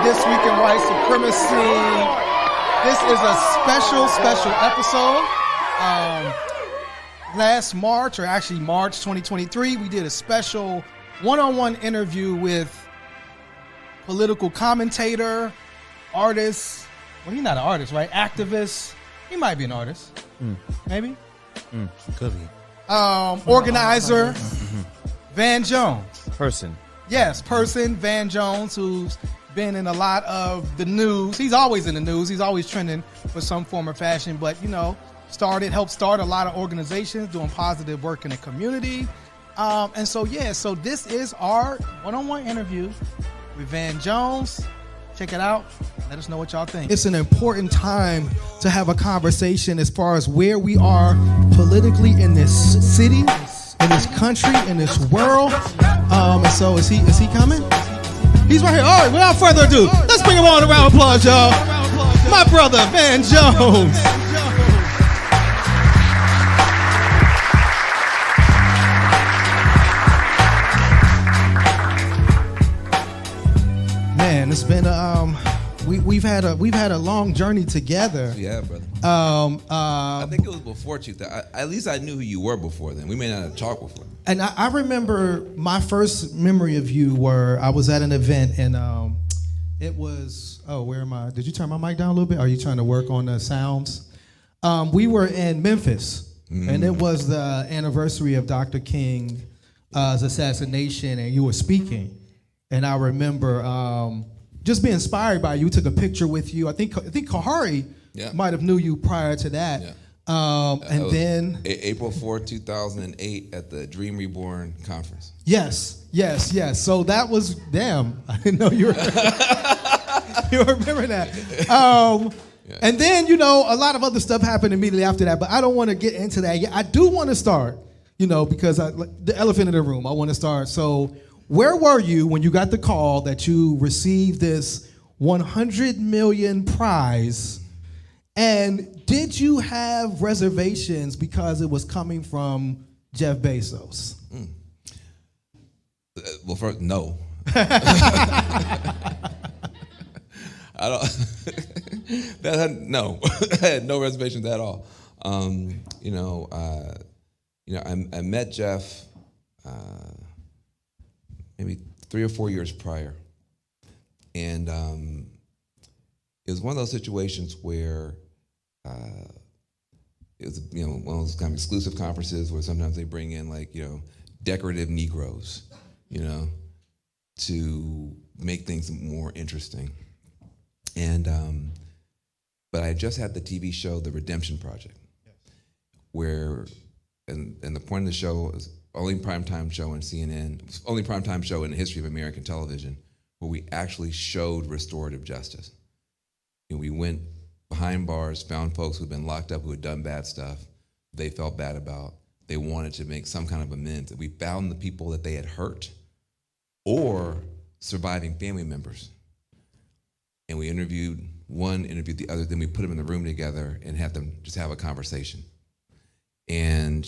This Week in White Supremacy. This is a special episode. Last March, or actually March 2023, we did a special one-on-one interview with political commentator, artist. Well, he's not an artist, right? Activist. He might be an artist. Maybe. Could be. Organizer, Van Jones. Person. Yes, Van Jones, who's been in a lot of the news. He's always in the news. He's always trending for some form or fashion, but, helped start a lot of organizations doing positive work in the community. So this is our one-on-one interview with Van Jones. Check it out. Let us know what y'all think. It's an important time to have a conversation as far as where we are politically in this city, in this country, in this world. And so is he coming? He's right here. All right, without further ado, let's bring him on a round of applause, y'all. My brother, Van Jones. Man, it's been we've had a long journey together. Yeah, brother. I think it was before 2000. At least I knew who you were before then. We may not have talked before. And I remember my first memory of you were I was at an event and it was where am I? Did you turn my mic down a little bit? Are you trying to work on the sounds? We were in Memphis, and it was the anniversary of Dr. King's assassination, and you were speaking. And I remember just being inspired by you. Took a picture with you. I think Kahari might have knew you prior to that. Yeah. And then April 4, 2008 at the Dream Reborn conference. Yes. So that was damn. I didn't know you were you remember that. And then a lot of other stuff happened immediately after that. But I don't want to get into that yet. I do want to start. Because the elephant in the room. I want to start. So where were you when you got the call that you received this 100 million prize? And did you have reservations because it was coming from Jeff Bezos? Well, first, no. I had no reservations at all. I met Jeff maybe 3 or 4 years prior, and it was one of those situations where it was one of those kind of exclusive conferences where sometimes they bring in decorative Negroes, to make things more interesting. And but I just had the TV show The Redemption Project, where and the point of the show is only primetime show on CNN, only primetime show in the history of American television where we actually showed restorative justice. We went behind bars, found folks who'd been locked up, who had done bad stuff, they felt bad about. They wanted to make some kind of amends. We found the people that they had hurt or surviving family members. And we interviewed one, interviewed the other, then we put them in the room together and had them just have a conversation. And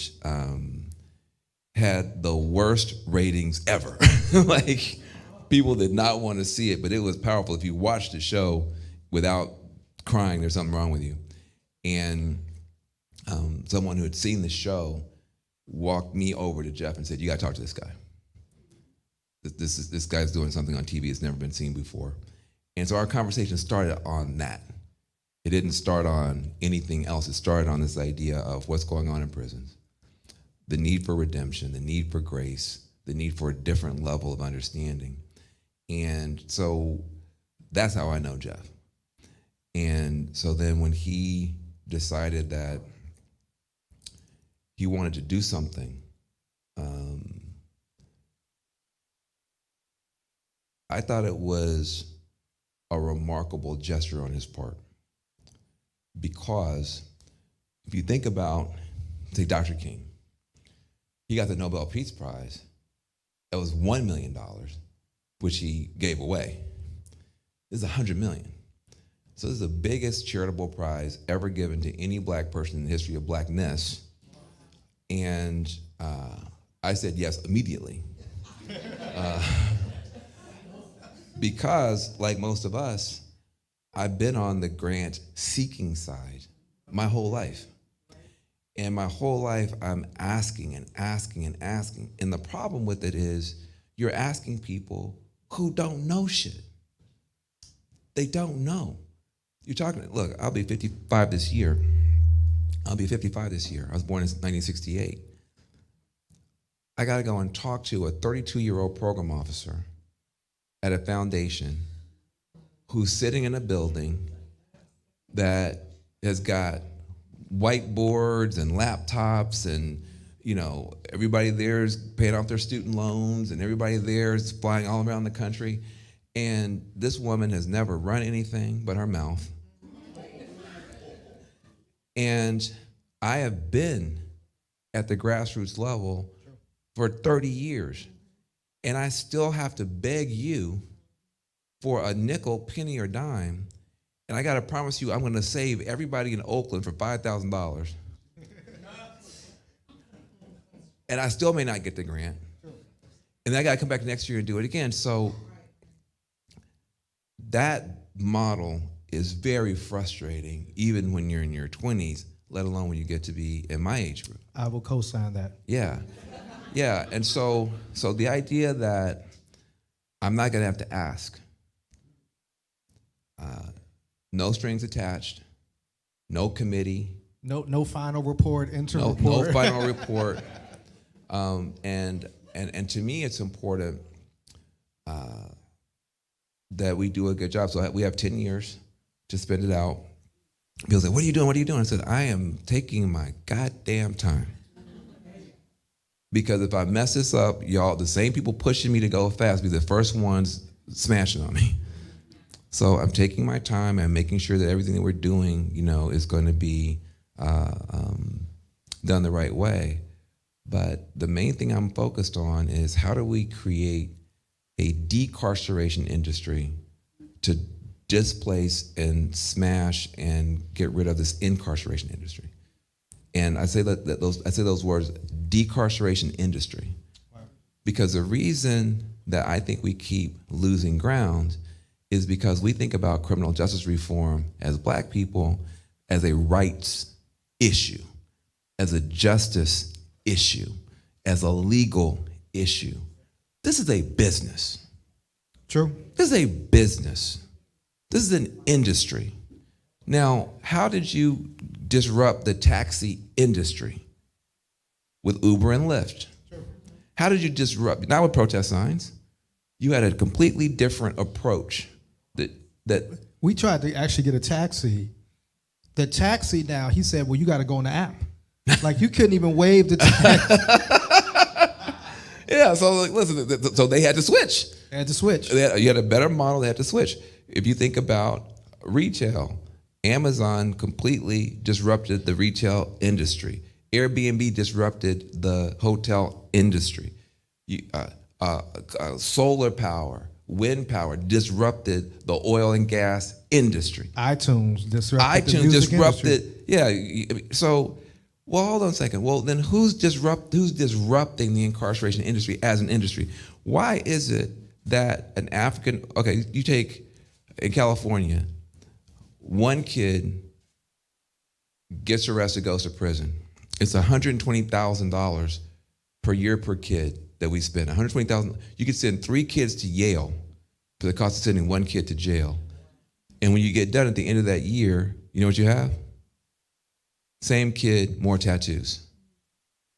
had the worst ratings ever. People did not want to see it, but it was powerful. If you watched the show without crying, there's something wrong with you. And someone who had seen the show walked me over to Jeff and said, "You got to talk to this guy. This guy's doing something on TV that's never been seen before." And so our conversation started on that. It didn't start on anything else. It started on this idea of what's going on in prisons, the need for redemption, the need for grace, the need for a different level of understanding. And so that's how I know Jeff. And so then when he decided that he wanted to do something, I thought it was a remarkable gesture on his part. Because if you think about, say, Dr. King, he got the Nobel Peace Prize. That was $1 million, which he gave away. This is $100 million. So this is the biggest charitable prize ever given to any black person in the history of blackness. And I said yes immediately. because, like most of us, I've been on the grant seeking side my whole life. And my whole life, I'm asking and asking and asking. And the problem with it is you're asking people who don't know shit. They don't know. You're talking, look, I'll be 55 this year. I was born in 1968. I got to go and talk to a 32-year-old program officer at a foundation who's sitting in a building that has got whiteboards and laptops, and everybody there is paying off their student loans, and everybody there is flying all around the country. And this woman has never run anything but her mouth. And I have been at the grassroots level for 30 years, and I still have to beg you for a nickel, penny, or dime, and I gotta promise you I'm gonna save everybody in Oakland for $5,000. And I still may not get the grant. And then I gotta come back next year and do it again. So that model is very frustrating, even when you're in your 20s, let alone when you get to be in my age group. I will co-sign that. Yeah, and so the idea that I'm not gonna have to ask, no strings attached, no committee, no final report, interim report. No final report, and to me it's important that we do a good job. So we have 10 years to spend it out. People say, what are you doing? I said, I am taking my goddamn time. Because if I mess this up, y'all, the same people pushing me to go fast be the first ones smashing on me. So I'm taking my time and making sure that everything that we're doing, is going to be done the right way. But the main thing I'm focused on is how do we create a decarceration industry to displace and smash and get rid of this incarceration industry. And I say those words, decarceration industry, because the reason that I think we keep losing ground is because we think about criminal justice reform as Black people as a rights issue, as a justice issue, as a legal issue. This is a business. True. This is a business. This is an industry. Now, how did you disrupt the taxi industry? With Uber and Lyft. Sure. How did you disrupt, not with protest signs, you had a completely different approach that we tried to actually get a taxi. The taxi now, he said, well, you got to go on the app. Like you couldn't even wave the taxi. Yeah, so listen, so they had to switch. They had to switch. You had a better model, they had to switch. If you think about retail, Amazon completely disrupted the retail industry. Airbnb disrupted the hotel industry. Solar power, wind power disrupted the oil and gas industry. iTunes disrupted the music industry. Yeah. So, well, hold on a second. Well, then who's disrupting the incarceration industry as an industry? Why is it that an African, you take in California, one kid gets arrested, goes to prison. It's $120,000 per year per kid that we spend. $120,000. You could send 3 kids to Yale for the cost of sending 1 kid to jail. And when you get done at the end of that year, you know what you have? Same kid, more tattoos.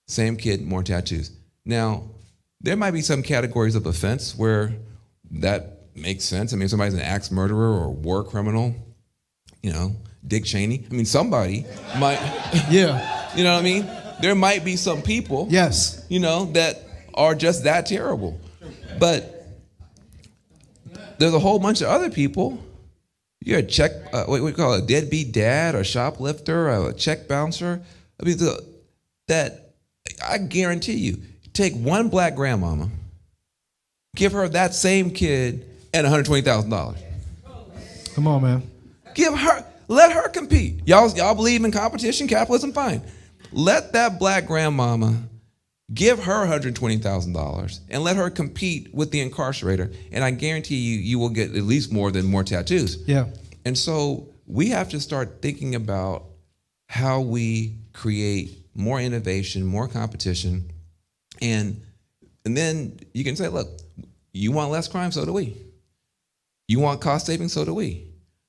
Same kid, more tattoos. Now, there might be some categories of offense where that makes sense. I mean, if somebody's an axe murderer or war criminal, Dick Cheney. I mean, somebody might. Yeah. You know what I mean? There might be some people. Yes. That are just that terrible. But there's a whole bunch of other people. You're a what do you call it, a deadbeat dad, or shoplifter, or a check bouncer. I mean, that I guarantee you, take one Black grandmama, give her that same kid and $120,000. Come on, man. Let her compete. Y'all believe in competition, capitalism, fine. Let that Black grandmama Give her $120,000 and let her compete with the incarcerator, and I guarantee you will get at least more tattoos. Yeah. And so we have to start thinking about how we create more innovation, more competition, and then you can say, look, you want less crime, so do we. You want cost savings, so do we.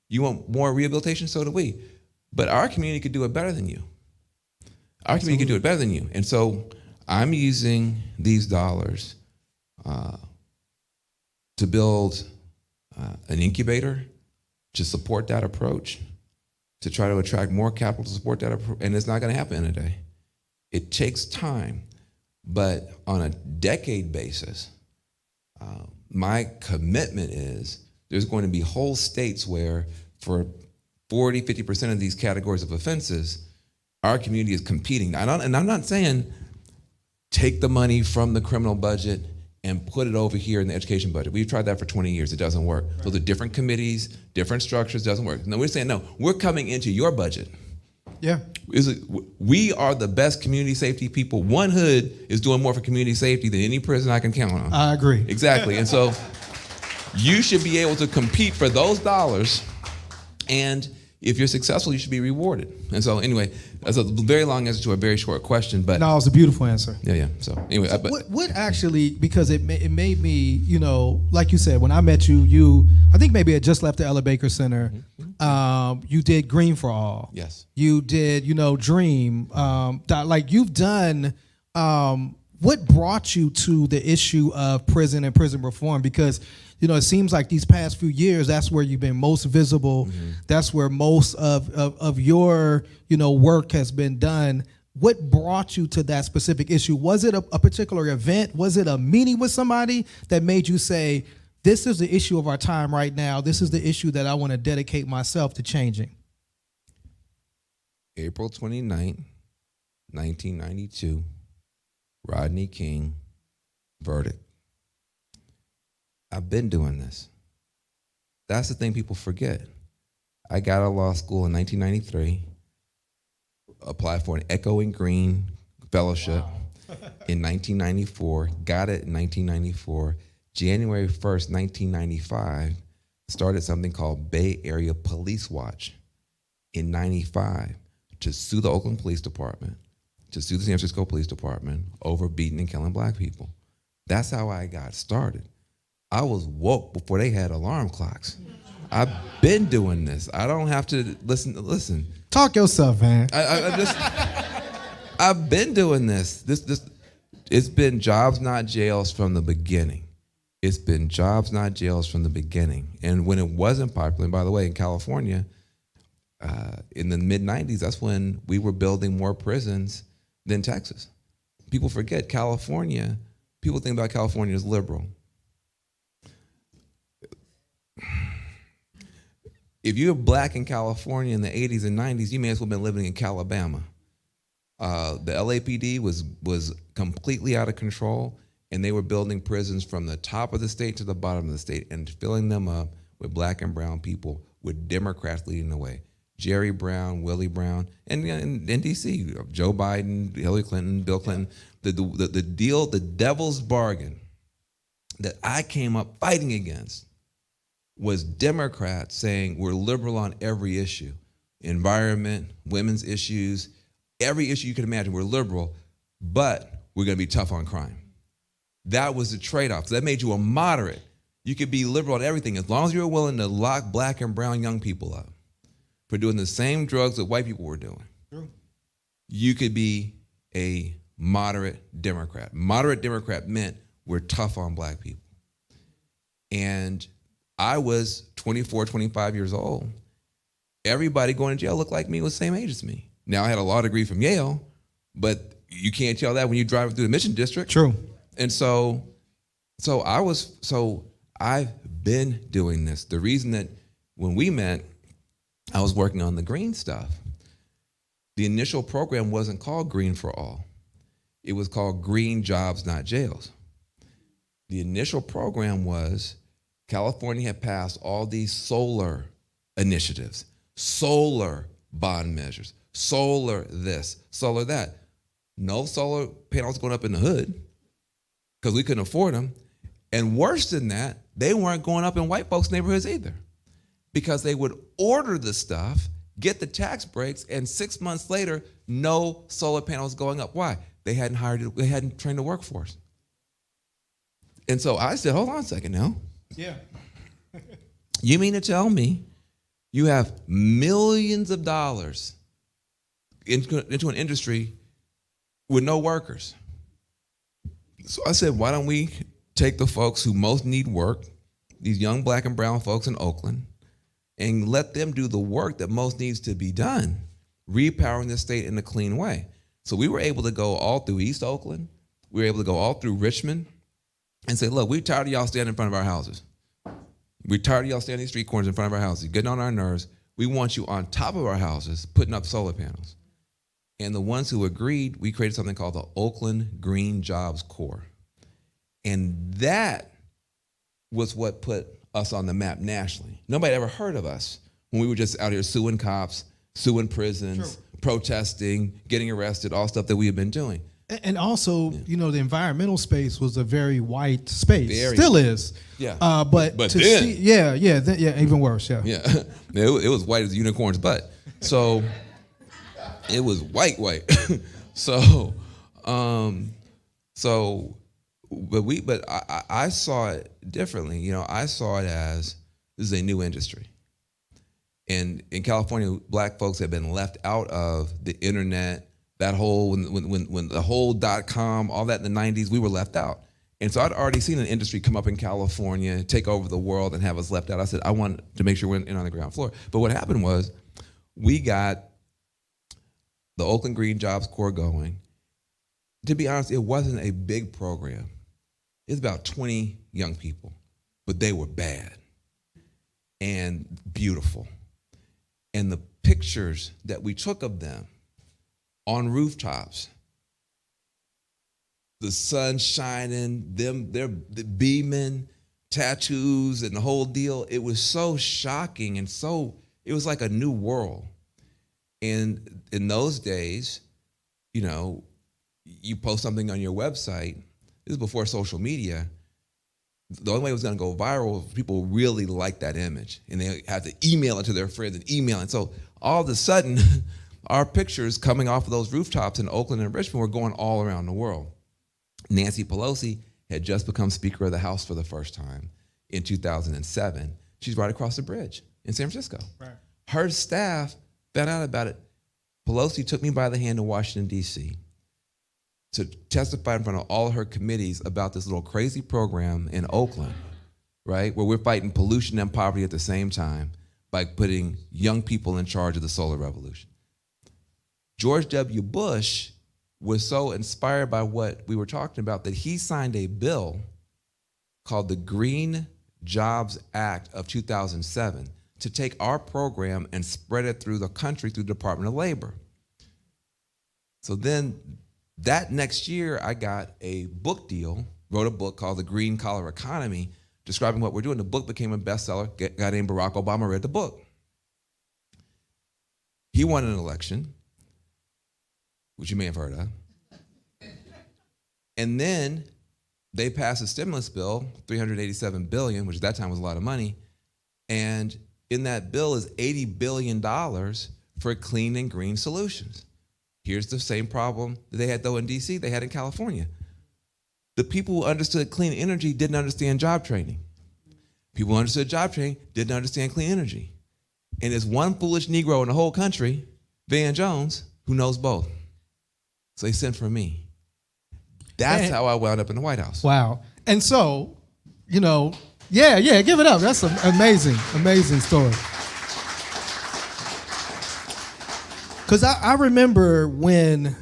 You want more rehabilitation, so do we. But our community could do it better than you. Our community could do it better than you. And so I'm using these dollars to build an incubator to support that approach, to try to attract more capital to support that approach. And it's not going to happen in a day. It takes time. But on a decade basis, my commitment is there's going to be whole states where for 40, 50% of these categories of offenses, our community is competing. And I'm not saying take the money from the criminal budget and put it over here in the education budget. We've tried that for 20 years. It doesn't work. Right. Those are different committees, different structures, doesn't work. No, we're saying, no, we're coming into your budget. Yeah. We are the best community safety people. One hood is doing more for community safety than any prison I can count on. I agree. Exactly. And so you should be able to compete for those dollars, and if you're successful, you should be rewarded. And so anyway, that's a very long answer to a very short question, but no, it's a beautiful answer. Yeah. So anyway, so what actually, because it made me, you know, like you said, when I met you I think maybe had just left the Ella Baker Center. Mm-hmm. You did Green for All. Yes. You did, Dream. Like you've done. What brought you to the issue of prison and prison reform? Because it seems like these past few years, that's where you've been most visible. Mm-hmm. That's where most of your work has been done. What brought you to that specific issue? Was it a particular event? Was it a meeting with somebody that made you say, this is the issue of our time right now. This is the issue that I want to dedicate myself to changing? April 29th, 1992, Rodney King, verdict. I've been doing this. That's the thing people forget. I got out of law school in 1993, applied for an Echo and Green fellowship in 1994, got it in 1994. January 1st, 1995, started something called Bay Area Police Watch in 95 to sue the Oakland Police Department, to sue the San Francisco Police Department over beating and killing black people. That's how I got started. I was woke before they had alarm clocks. I've been doing this. I don't have to listen. Talk yourself, man. I've been doing this. It's been jobs, not jails from the beginning. It's been jobs, not jails from the beginning. And when it wasn't popular, and by the way, in California, in the mid-90s, that's when we were building more prisons than Texas. People forget California. People think about California as liberal. If you're black in California in the 80s and 90s, you may as well have been living in Calabama. The LAPD was completely out of control, and they were building prisons from the top of the state to the bottom of the state and filling them up with black and brown people, with Democrats leading the way. Jerry Brown, Willie Brown, and in D.C., Joe Biden, Hillary Clinton, Bill Clinton. The deal, the devil's bargain that I came up fighting against was Democrats saying we're liberal on every issue, environment, women's issues, every issue you can imagine, we're liberal, but we're going to be tough on crime. That was the trade-off. So that made you a moderate. You could be liberal on everything as long as you're willing to lock black and brown young people up for doing the same drugs that white people were doing. True. You could be a moderate Democrat. Moderate Democrat meant we're tough on black people. And I was 24, 25 years old. Everybody going to jail looked like me, was the same age as me. Now, I had a law degree from Yale, but you can't tell that when you're driving through the Mission District. True. And so I've been doing this. The reason that when we met, I was working on the green stuff. The initial program wasn't called Green for All. It was called Green Jobs, Not Jails. The initial program was California had passed all these solar initiatives, solar bond measures, solar this, solar that. no solar panels going up in the hood because we couldn't afford them. And worse than that, they weren't going up in white folks' neighborhoods either because they would order the stuff, get the tax breaks, and 6 months later, no solar panels going up. Why? They hadn't trained the workforce. And so I said, hold on a second now. Yeah. You mean to tell me you have millions of dollars into an industry with no workers? So I said, why don't we take the folks who most need work, these young black and brown folks in Oakland, and let them do the work that most needs to be done, repowering the state in a clean way. So we were able to go all through East Oakland. We were able to go all through Richmond and say, look, we're tired of y'all standing in front of our houses. We're tired of y'all standing in street corners in front of our houses, getting on our nerves. We want you on top of our houses, putting up solar panels. And the ones who agreed, we created something called the Oakland Green Jobs Corps. And that was what put us on the map nationally. Nobody ever heard of us when we were just out here suing cops, suing prisons, protesting, getting arrested, all stuff that we had been doing. And also, the environmental space was a very white space. Still is. Yeah. But to then, see, even worse. Yeah. Yeah. It was white as a unicorn's butt. So it was white. So, but I saw it differently. I saw it as this is a new industry. And in California, black folks have been left out of the internet. That whole when the whole .com, all that in the 90s, we were left out. And so I'd already seen an industry come up in California, take over the world, and have us left out. I said, I want to make sure we're in on the ground floor. But what happened was we got the Oakland Green Jobs Corps going. To be honest, it wasn't a big program. It was about 20 young people, but they were bad and beautiful. And the pictures that we took of them on rooftops, the sun shining, they're beaming, tattoos and the whole deal. It was so shocking and it was like a new world. And in those days, you post something on your website, this is before social media, the only way it was gonna go viral was people really liked that image and they had to email it to their friends and email it. So all of a sudden, our pictures coming off of those rooftops in Oakland and Richmond were going all around the world. Nancy Pelosi had just become Speaker of the House for the first time in 2007. She's right across the bridge in San Francisco. Right. Her staff found out about it. Pelosi took me by the hand to Washington, D.C. to testify in front of all of her committees about this little crazy program in Oakland, right, where we're fighting pollution and poverty at the same time by putting young people in charge of the solar revolution. George W. Bush was so inspired by what we were talking about that he signed a bill called the Green Jobs Act of 2007 to take our program and spread it through the country through the Department of Labor. So then that next year, I got a book deal, wrote a book called The Green Collar Economy, describing what we're doing. The book became a bestseller. A guy named Barack Obama read the book. He won an election, which you may have heard of. And then they passed a stimulus bill, $387 billion, which at that time was a lot of money. And in that bill is $80 billion for clean and green solutions. Here's the same problem that they had, though, in D.C., they had in California. The people who understood clean energy didn't understand job training. People who understood job training didn't understand clean energy. And there's one foolish Negro in the whole country, Van Jones, who knows both. So he sent for me. That's how I wound up in the White House. Wow. And so, give it up. That's an amazing story. Because I remember when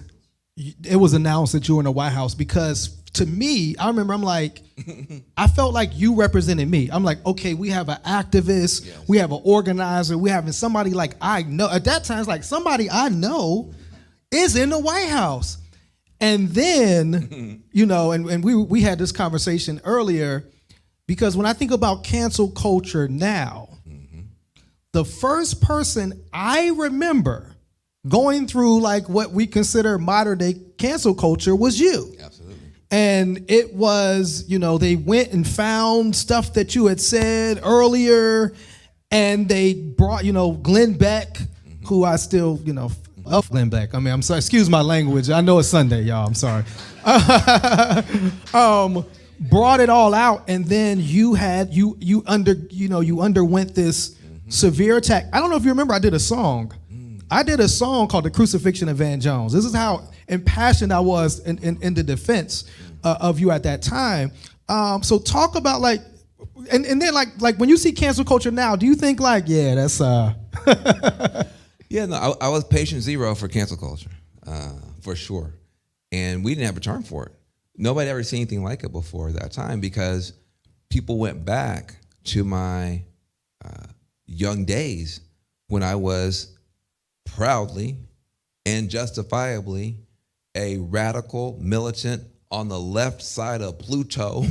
it was announced that you were in the White House, because to me, I remember I'm like, I felt like you represented me. I'm like, okay, we have an activist, yes. We have an organizer, we having somebody like I know. At that time, it's like somebody I know is in the White House. And then, and we had this conversation earlier, because when I think about cancel culture now, the first person I remember going through like what we consider modern day cancel culture was you. Absolutely. And it was, they went and found stuff that you had said earlier, and they brought, Glenn Beck, who I still, love Glenn Beck. I mean, I'm sorry, excuse my language. I know it's Sunday, y'all. I'm sorry. Brought it all out, and then you underwent this severe attack. I don't know if you remember, I did a song. I did a song called The Crucifixion of Van Jones. This is how impassioned I was in the defense of you at that time. So talk about and then like when you see cancel culture now, do you think yeah, that's Yeah, no, I was patient zero for cancel culture, for sure. And we didn't have a term for it. Nobody ever seen anything like it before that time, because people went back to my young days when I was proudly and justifiably a radical militant on the left side of Pluto,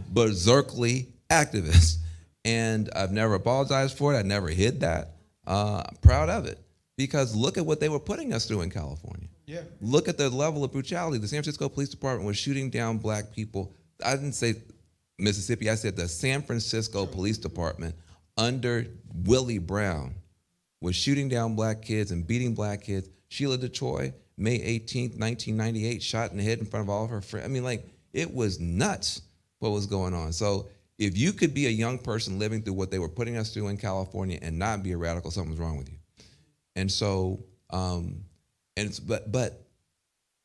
berserkly activist. And I've never apologized for it. I never hid that. I'm proud of it, because look at what they were putting us through in California. Yeah. Look at the level of brutality. The San Francisco Police Department was shooting down black people. I didn't say Mississippi, I said the San Francisco Police Department under Willie Brown was shooting down black kids and beating black kids. Sheila DeTroy, May 18th, 1998, shot in the head in front of all of her friends. I mean, it was nuts what was going on. So if you could be a young person living through what they were putting us through in California and not be a radical, something's wrong with you. And so, but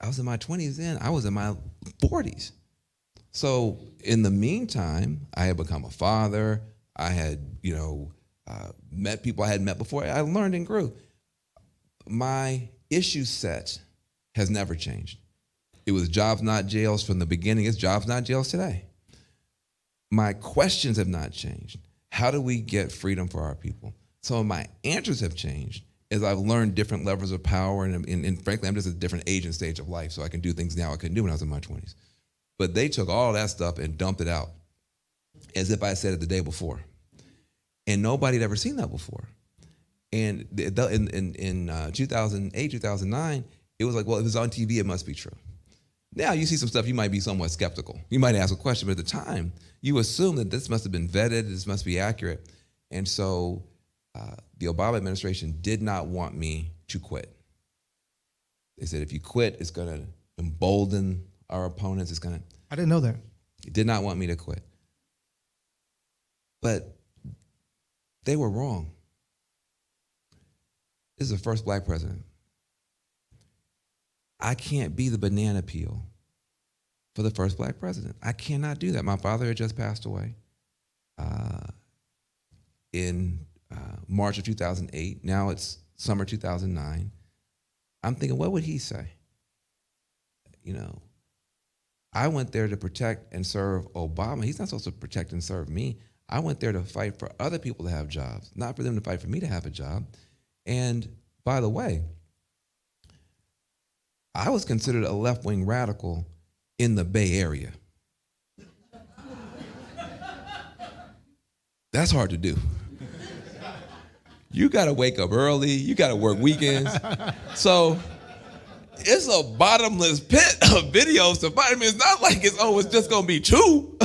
I was in my 20s then, I was in my 40s. So in the meantime, I had become a father. I had, met people I hadn't met before. I learned and grew. My issue set has never changed. It was jobs, not jails from the beginning. It's jobs, not jails today. My questions have not changed. How do we get freedom for our people? Some of my answers have changed as I've learned different levels of power, and frankly, I'm just at a different age and stage of life, so I can do things now I couldn't do when I was in my 20s. But they took all that stuff and dumped it out as if I said it the day before. And nobody had ever seen that before. And in 2008, 2009, it was like, well, if it's on TV, it must be true. Now you see some stuff, you might be somewhat skeptical. You might ask a question, but at the time, you assume that this must have been vetted, this must be accurate. And so the Obama administration did not want me to quit. They said, if you quit, it's going to embolden our opponents. I didn't know that. They did not want me to quit. But they were wrong. This is the first black president. I can't be the banana peel for the first black president. I cannot do that. My father had just passed away in March of 2008. Now it's summer 2009. I'm thinking, what would he say? I went there to protect and serve Obama. He's not supposed to protect and serve me. I went there to fight for other people to have jobs, not for them to fight for me to have a job. And by the way, I was considered a left-wing radical in the Bay Area. That's hard to do. You gotta wake up early, you gotta work weekends. So it's a bottomless pit of videos to find. I mean, it's not like it's just gonna be 2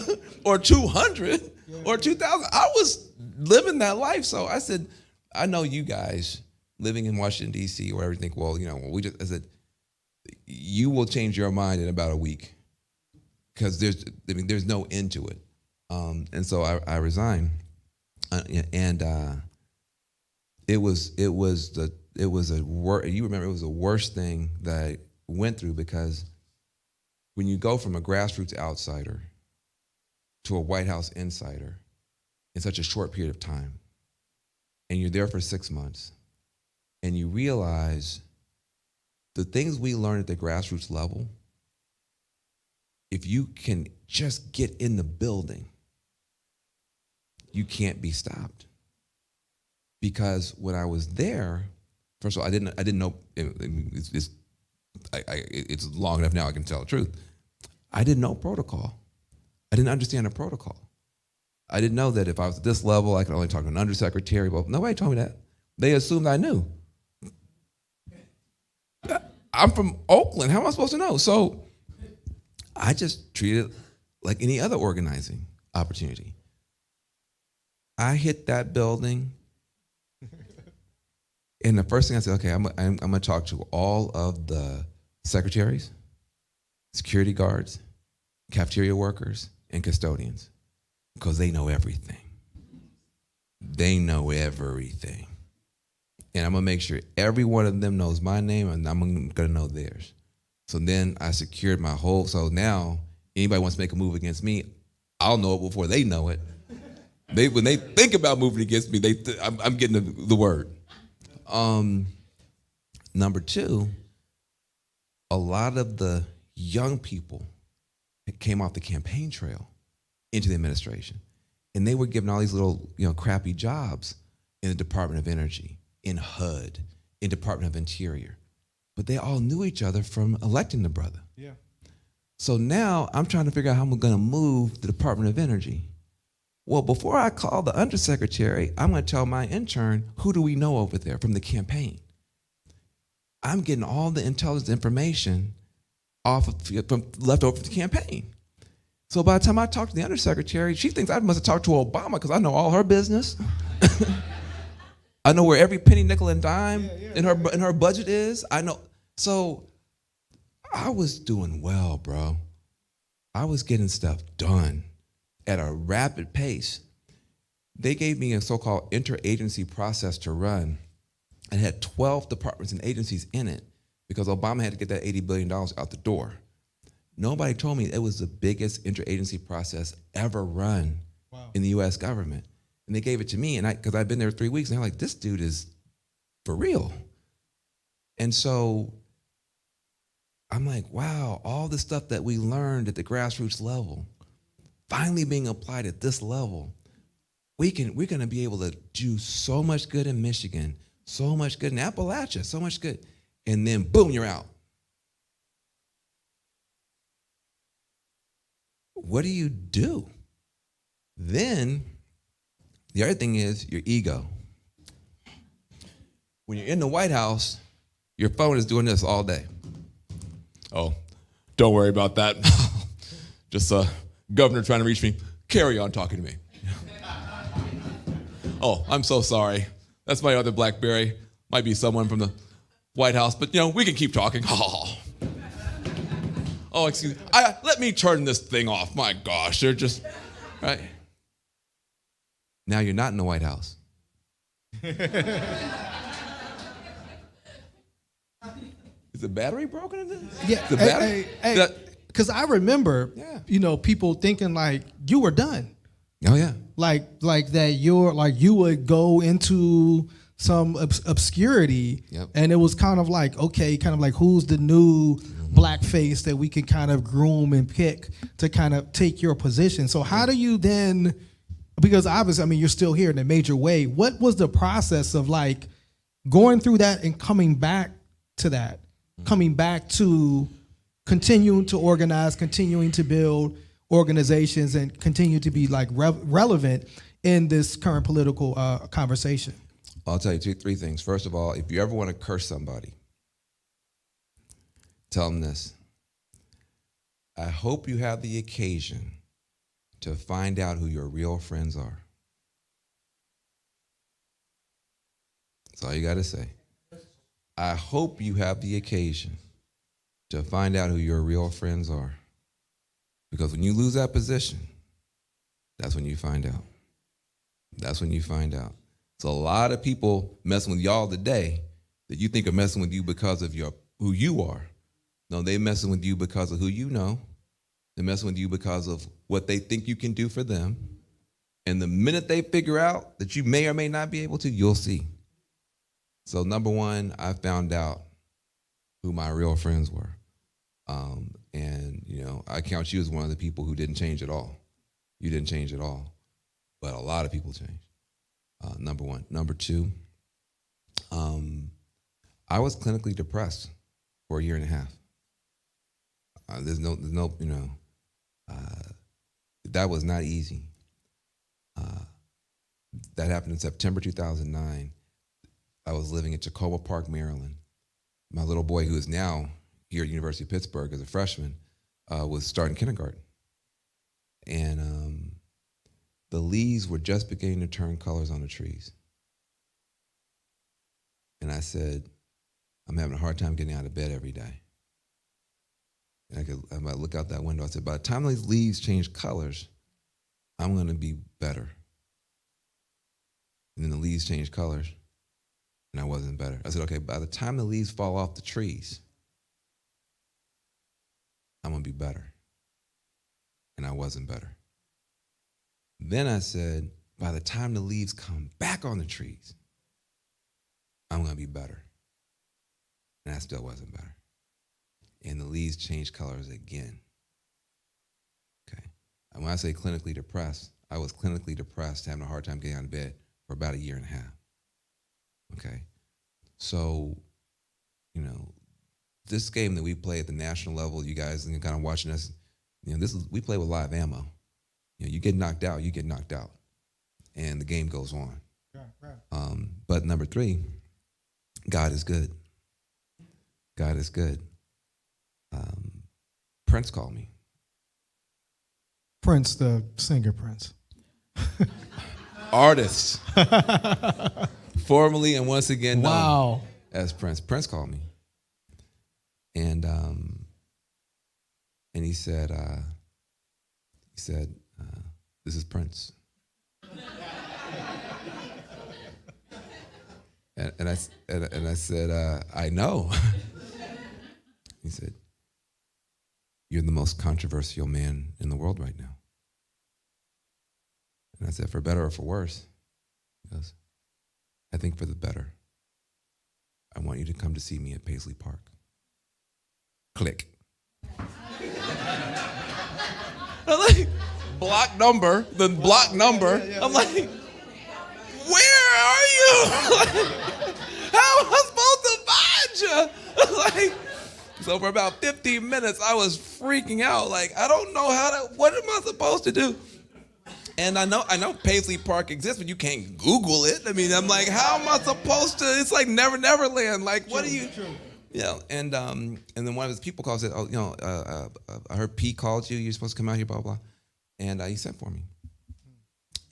or 200 or 2,000. I was living that life. So I said, I know you guys living in Washington, D.C. or everything, I said, you will change your mind in about a week, because there's no end to it. And so I resigned, and it was the worst thing that I went through, because when you go from a grassroots outsider to a White House insider in such a short period of time, and you're there for 6 months, and you realize the things we learn at the grassroots level, if you can just get in the building, you can't be stopped. Because when I was there, first of all, I didn't know. It's long enough now I can tell the truth. I didn't know protocol. I didn't understand the protocol. I didn't know that if I was at this level, I could only talk to an undersecretary. But nobody told me that. They assumed I knew. I'm from Oakland. How am I supposed to know? So I just treat it like any other organizing opportunity. I hit that building, and the first thing I said, okay, I'm going to talk to all of the secretaries, security guards, cafeteria workers, and custodians, because they know everything. They know everything. And I'm going to make sure every one of them knows my name, and I'm going to know theirs. So then I secured my whole, so now anybody wants to make a move against me, I'll know it before they know it. When they think about moving against me, I'm getting the word. Number two, a lot of the young people that came off the campaign trail into the administration, and they were given all these little, crappy jobs in the Department of Energy, in HUD, in Department of Interior, but they all knew each other from electing the brother. Yeah. So now I'm trying to figure out how I'm going to move the Department of Energy. Well, before I call the undersecretary, I'm going to tell my intern, who do we know over there from the campaign? I'm getting all the intelligence information from left over from the campaign. So by the time I talk to the undersecretary, she thinks I must have talked to Obama because I know all her business. I know where every penny, nickel, and dime in her budget is. I know. So I was doing well, bro. I was getting stuff done at a rapid pace. They gave me a so-called interagency process to run. It had 12 departments and agencies in it because Obama had to get that $80 billion out the door. Nobody told me it was the biggest interagency process ever run in the U.S. government. And they gave it to me, and because I've been there 3 weeks, and they're like, this dude is for real. And so I'm like, wow, all the stuff that we learned at the grassroots level, finally being applied at this level, we're going to be able to do so much good in Michigan, so much good in Appalachia, so much good. And then boom, you're out. What do you do? Then the other thing is your ego. When you're in the White House, your phone is doing this all day. Oh, don't worry about that. Just governor trying to reach me. Carry on talking to me. Oh, I'm so sorry. That's my other BlackBerry. Might be someone from the White House, but we can keep talking. Oh, excuse me. Let me turn this thing off. My gosh, they're just, right? Now you're not in the White House. Is the battery broken in this? Yeah. The battery? Hey, because I remember, people thinking like you were done. Oh yeah. Like that you would go into some obscurity, and it was kind of like, okay, kind of like who's the new black face that we can kind of groom and pick to kind of take your position. So how do you then, because obviously, you're still here in a major way. What was the process of like going through that and coming back to that, coming back to continuing to organize, continuing to build organizations and continue to be like relevant in this current political conversation? I'll tell you three things. First of all, if you ever want to curse somebody, tell them this. I hope you have the occasion to find out who your real friends are. That's all you got to say. I hope you have the occasion to find out who your real friends are. Because when you lose that position, that's when you find out. That's when you find out. So a lot of people messing with y'all today that you think are messing with you because of who you are. No, they messing with you because of who you know. They're messing with you because of what they think you can do for them. And the minute they figure out that you may or may not be able to, you'll see. So number one, I found out who my real friends were. And I count you as one of the people who didn't change at all. You didn't change at all. But a lot of people changed. Number one. Number two, I was clinically depressed for a year and a half. That was not easy. That happened in September 2009. I was living in Tacoma Park, Maryland. my little boy, who is now here at University of Pittsburgh as a freshman, was starting kindergarten. And the leaves were just beginning to turn colors on the trees. And I said, I'm having a hard time getting out of bed every day. And I might look out that window. I said, by the time these leaves change colors, I'm going to be better. And then the leaves changed colors, and I wasn't better. I said, okay, by the time the leaves fall off the trees, I'm going to be better. And I wasn't better. Then I said, by the time the leaves come back on the trees, I'm going to be better. And I still wasn't better. And the leaves changed colors again. Okay. And when I say clinically depressed, I was clinically depressed, having a hard time getting out of bed for about a year and a half. Okay. So, you know, this game that we play at the national level, you guys kind of watching us, you know, we play with live ammo. You know, you get knocked out, you get knocked out. And the game goes on. Right. But number 3, God is good. God is good. Prince called me. Prince, the singer Prince. Artist. Formerly and once again known Wow. as Prince. Prince called me. And he said, this is Prince. and I said, I know. He said, you're the most controversial man in the world right now. And I said, for better or for worse? He goes, I think for the better. I want you to come to see me at Paisley Park. Click. I'm like, block number. Yeah. I'm like, where are you? How am I supposed to find you? Like, so for about 15 minutes, I was freaking out. Like, I don't know what am I supposed to do? And I know Paisley Park exists, but you can't Google it. I mean, I'm like, how am I supposed to? It's like Never Neverland. Like, what are you? You know, and then one of his people called and said, oh, you know, I heard Pete called you. You're supposed to come out here, blah, blah. And he sent for me.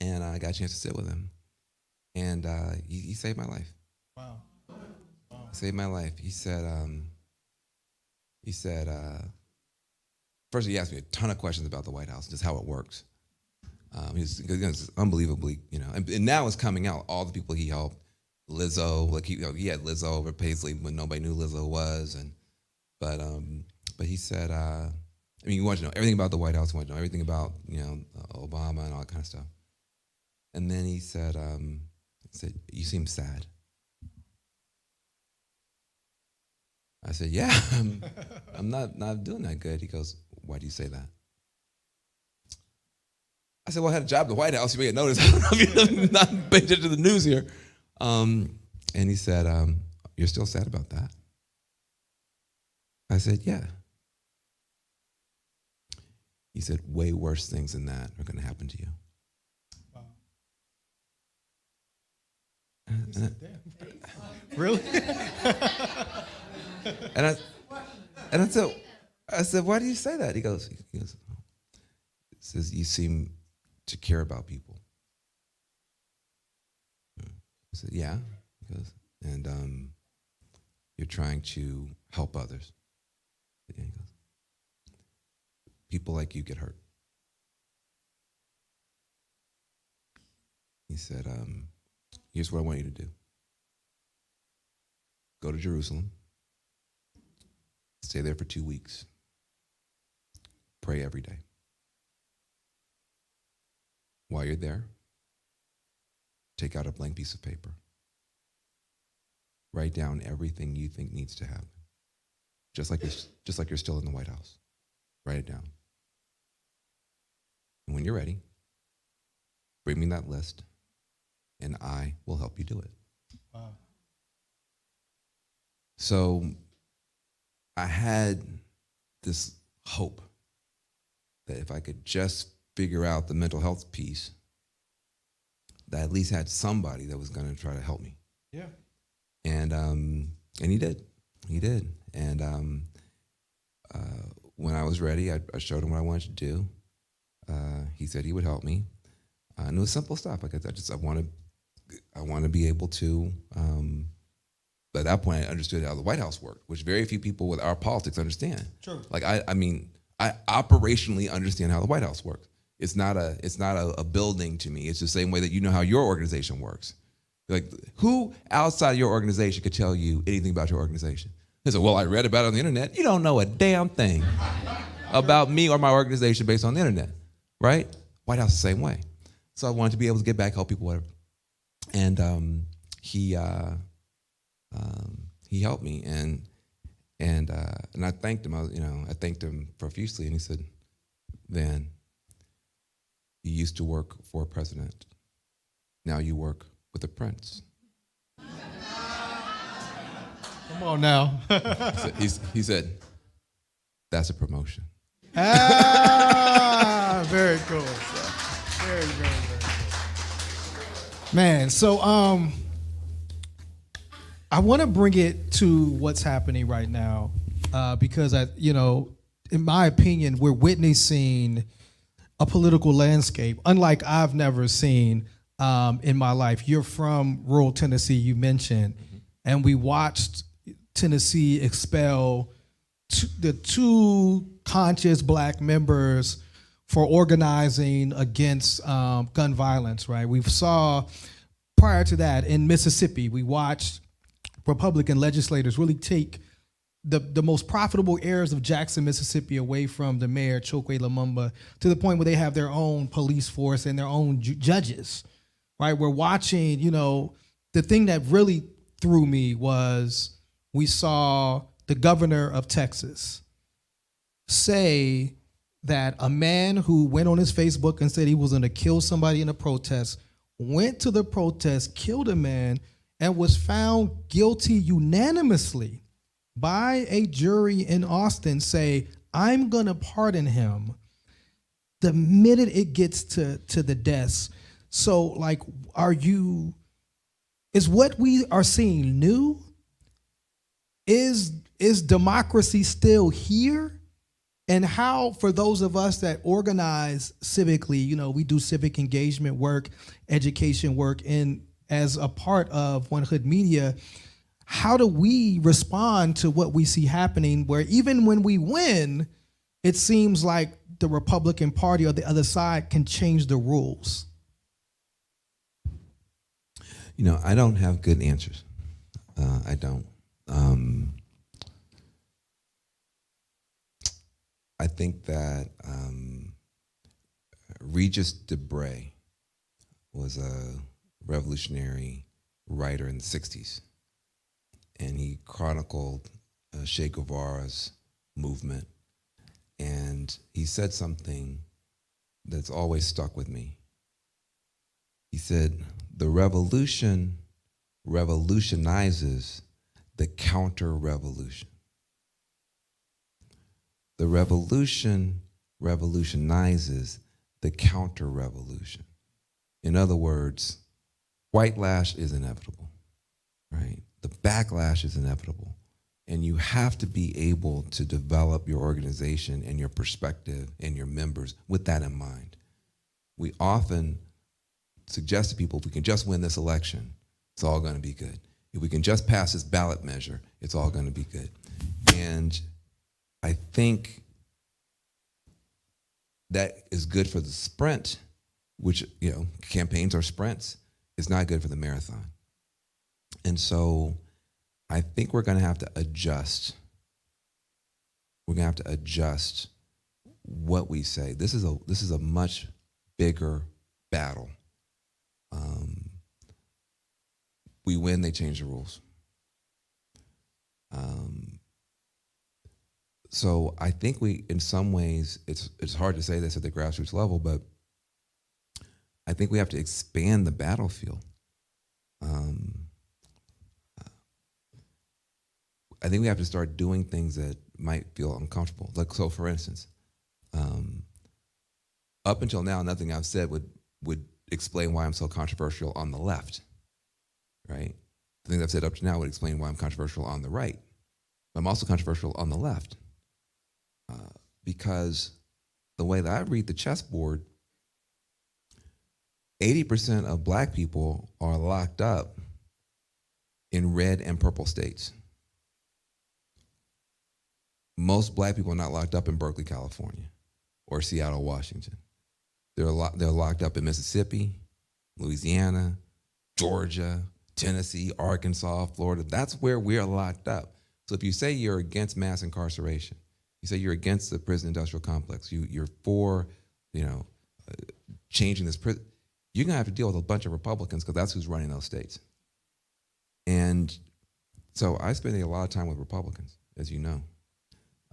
And I got a chance to sit with him. And he saved my life. Wow. Saved my life. He said, first he asked me a ton of questions about the White House, just how it works. He's unbelievably, you know, and now it's coming out, all the people he helped. Lizzo, like he had Lizzo over Paisley when nobody knew Lizzo was, but he said, I mean, you want to know everything about the White House, you want to know everything about, you know, Obama and all that kind of stuff. And then he said, you seem sad. I said, yeah, I'm not doing that good. He goes, why do you say that? I said, well, I had a job at the White House. You may have noticed. I don't know if you're not paying attention to the news here. And he said, you're still sad about that? I said, yeah. He said, way worse things than that are going to happen to you. Wow. Really? And I said, why do you say that? He goes, it says, you seem to care about people. I said, yeah. He goes, and you're trying to help others. Yeah, he goes, people like you get hurt. He said, here's what I want you to do. Go to Jerusalem. Stay there for 2 weeks. Pray every day. While you're there, take out a blank piece of paper. Write down everything you think needs to happen. Just like you're still in the White House. Write it down. And when you're ready, bring me that list, and I will help you do it. Wow. So I had this hope that if I could just figure out the mental health piece, that I at least had somebody that was going to try to help me. Yeah. And he did. He did. And when I was ready, I showed him what I wanted to do. He said he would help me. And it was simple stuff. Like I want to be able to. At that point, I understood how the White House worked, which very few people with our politics understand. True. Like I mean, I operationally understand how the White House works. It's not a building to me. It's the same way that you know how your organization works. Like, who outside of your organization could tell you anything about your organization? They said, well, I read about it on the internet. You don't know a damn thing about me or my organization based on the internet, right? White House the same way. So I wanted to be able to get back, help people, whatever. And he helped me, and I thanked him. I thanked him profusely, and he said, "Van, you used to work for a president. Now you work with a prince." Come on now. he said, "That's a promotion." Very cool. Very, very, very cool. Man, so I want to bring it to what's happening right now, because in my opinion, we're witnessing a political landscape unlike I've never seen in my life. You're from rural Tennessee, you mentioned, and we watched Tennessee expel the two conscious black members for organizing against gun violence, right? We saw prior to that in Mississippi, we watched Republican legislators really take the most profitable areas of Jackson, Mississippi away from the mayor, Chokwe Lumumba, to the point where they have their own police force and their own judges, right? We're watching, the thing that really threw me was we saw the governor of Texas say that a man who went on his Facebook and said he was going to kill somebody in a protest, went to the protest, killed a man, and was found guilty unanimously by a jury in Austin, say, I'm going to pardon him the minute it gets to the deaths. So, like, is what we are seeing new? Is democracy still here? And how, for those of us that organize civically, we do civic engagement work, education work, and as a part of One Hood Media, how do we respond to what we see happening, where even when we win, it seems like the Republican Party or the other side can change the rules? I don't have good answers. I don't. I think that Regis Debray was a revolutionary writer in the 60s, and he chronicled Che Guevara's movement, and he said something that's always stuck with me. He said, the revolution revolutionizes the counter-revolution. The revolution revolutionizes the counter-revolution. In other words, white lash is inevitable, right? The backlash is inevitable. And you have to be able to develop your organization and your perspective and your members with that in mind. We often suggest to people, if we can just win this election, it's all going to be good. If we can just pass this ballot measure, it's all going to be good. And I think that is good for the sprint, which, campaigns are sprints. It's not good for the marathon. And so I think we're going to have to adjust. We're going to have to adjust what we say. This is a much bigger battle. We win, they change the rules. So I think in some ways, it's hard to say this at the grassroots level, but I think we have to expand the battlefield. I think we have to start doing things that might feel uncomfortable. Like, so for instance, up until now, nothing I've said would explain why I'm so controversial on the left, right? The things I've said up to now would explain why I'm controversial on the right. I'm also controversial on the left because the way that I read the chessboard, 80% of black people are locked up in red and purple states. Most black people are not locked up in Berkeley, California, or Seattle, Washington. They're locked up in Mississippi, Louisiana, Georgia, Tennessee, Arkansas, Florida. That's where we're locked up. So if you say you're against mass incarceration, you say you're against the prison industrial complex, you're for, changing this prison, you're gonna have to deal with a bunch of Republicans because that's who's running those states. And so I spend a lot of time with Republicans, as you know.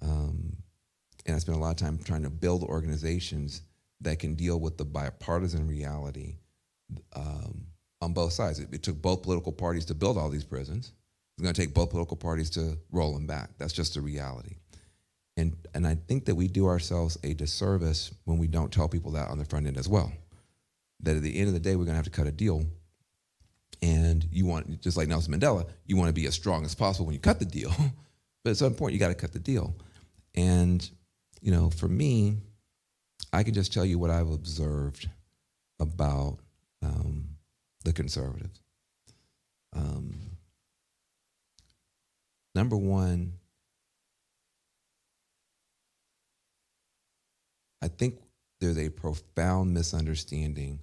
And I spend a lot of time trying to build organizations that can deal with the bipartisan reality on both sides. It took both political parties to build all these prisons. It's going to take both political parties to roll them back. That's just the reality. And I think that we do ourselves a disservice when we don't tell people that on the front end as well. That at the end of the day, we're going to have to cut a deal. And you want, just like Nelson Mandela, you want to be as strong as possible when you cut the deal. But at some point, you got to cut the deal. And, for me, I can just tell you what I've observed about the conservatives. Number one, I think there's a profound misunderstanding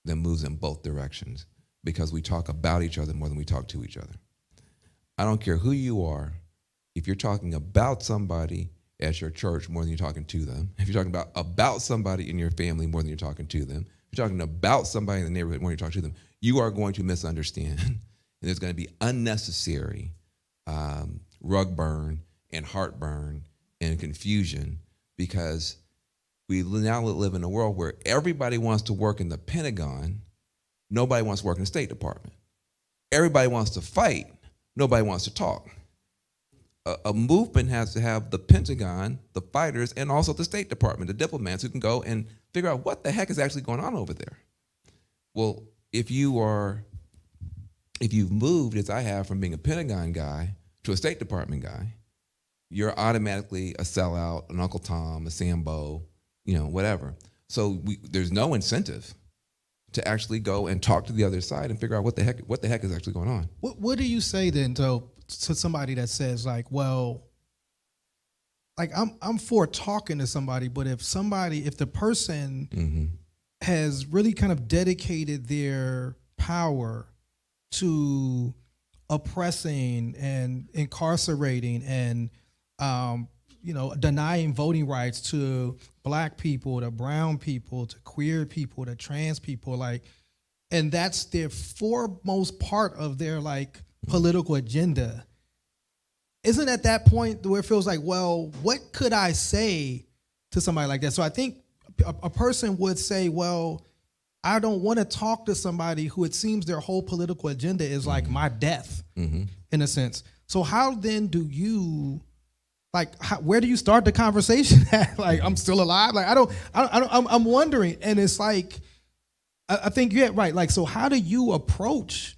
that moves in both directions because we talk about each other more than we talk to each other. I don't care who you are. If you're talking about somebody at your church more than you're talking to them, if you're talking about somebody in your family more than you're talking to them, if you're talking about somebody in the neighborhood more than you're talking to them, you are going to misunderstand. And there's going to be unnecessary rug burn and heartburn and confusion because we now live in a world where everybody wants to work in the Pentagon, nobody wants to work in the State Department. Everybody wants to fight, nobody wants to talk. A movement has to have the Pentagon, the fighters, and also the State Department, the diplomats who can go and figure out what the heck is actually going on over there. Well, if you've moved, as I have, from being a Pentagon guy to a State Department guy, you're automatically a sellout, an Uncle Tom, a Sambo, whatever. So there's no incentive to actually go and talk to the other side and figure out what the heck is actually going on. What do you say then to somebody that says I'm for talking to somebody, but if the person has really kind of dedicated their power to oppressing and incarcerating and denying voting rights to black people, to brown people, to queer people, to trans people, and that's their foremost part of their political agenda. Isn't at that point where it feels like, well, what could I say to somebody like that? So I think a person would say, well, I don't want to talk to somebody who it seems their whole political agenda is my death, in a sense. So how then do you, where do you start the conversation at? I'm still alive? I'm wondering. And it's I think you're right. So how do you approach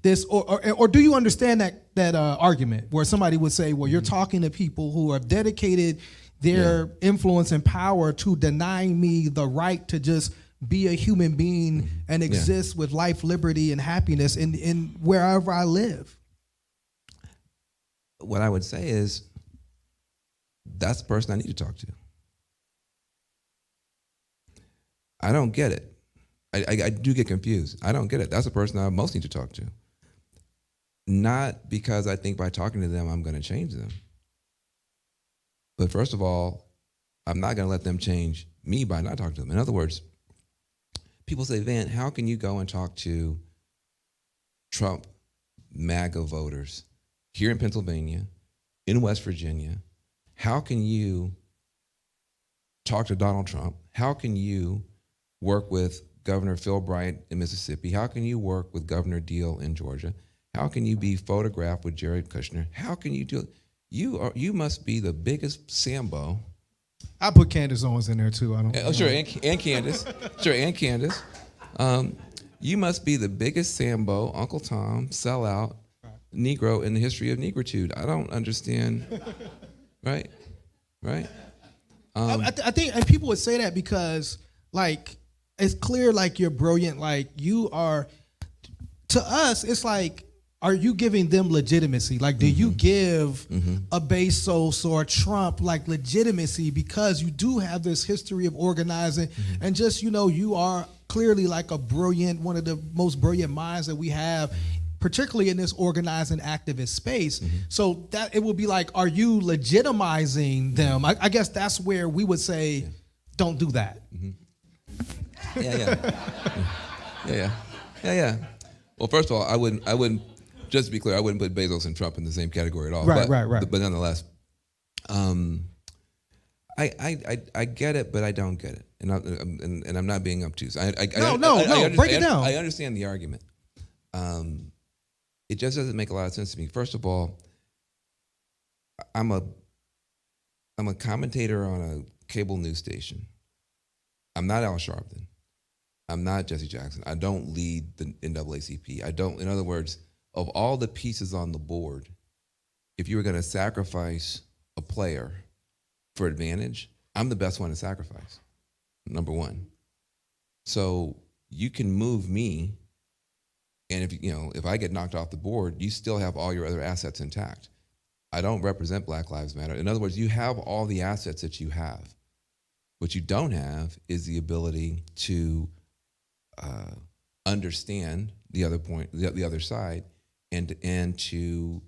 this, or do you understand that argument where somebody would say, well, you're talking to people who have dedicated their influence and power to denying me the right to just be a human being and exist with life, liberty, and happiness in wherever I live? What I would say is that's the person I need to talk to. I don't get it. I do get confused. I don't get it. That's the person I most need to talk to. Not because I think by talking to them I'm going to change them. But first of all, I'm not going to let them change me by not talking to them. In other words, people say, Van, how can you go and talk to Trump MAGA voters here in Pennsylvania, in West Virginia? How can you talk to Donald Trump? How can you work with Governor Phil Bryant in Mississippi? How can you work with Governor Deal in Georgia? How can you be photographed with Jared Kushner? How can you do it? You must be the biggest Sambo. I put Candace Owens in there too. And Candace. Sure, and Candace. You must be the biggest Sambo, Uncle Tom, sellout, Negro in the history of negritude. I don't understand. Right? I think, and people would say that because, like, it's clear, like, you're brilliant. Like, you are, to us, it's like, are you giving them legitimacy? Like, do you give a Bezos or a Trump, like, legitimacy because you do have this history of organizing and just, you are clearly, like, a brilliant, one of the most brilliant minds that we have, particularly in this organizing activist space. So that it would be like, are you legitimizing them? I guess that's where we would say, don't do that. Yeah. Well, first of all, I wouldn't. Just to be clear, I wouldn't put Bezos and Trump in the same category at all. Right. But nonetheless, I get it, but I don't get it, and I'm not being obtuse. No. Break it down. I understand the argument. It just doesn't make a lot of sense to me. First of all, I'm a commentator on a cable news station. I'm not Al Sharpton. I'm not Jesse Jackson. I don't lead the NAACP. I don't. In other words, of all the pieces on the board, if you were going to sacrifice a player for advantage, I'm the best one to sacrifice. Number one. So you can move me, and if I get knocked off the board, you still have all your other assets intact. I don't represent Black Lives Matter. In other words, you have all the assets that you have. What you don't have is the ability to understand the other point, the other side, and to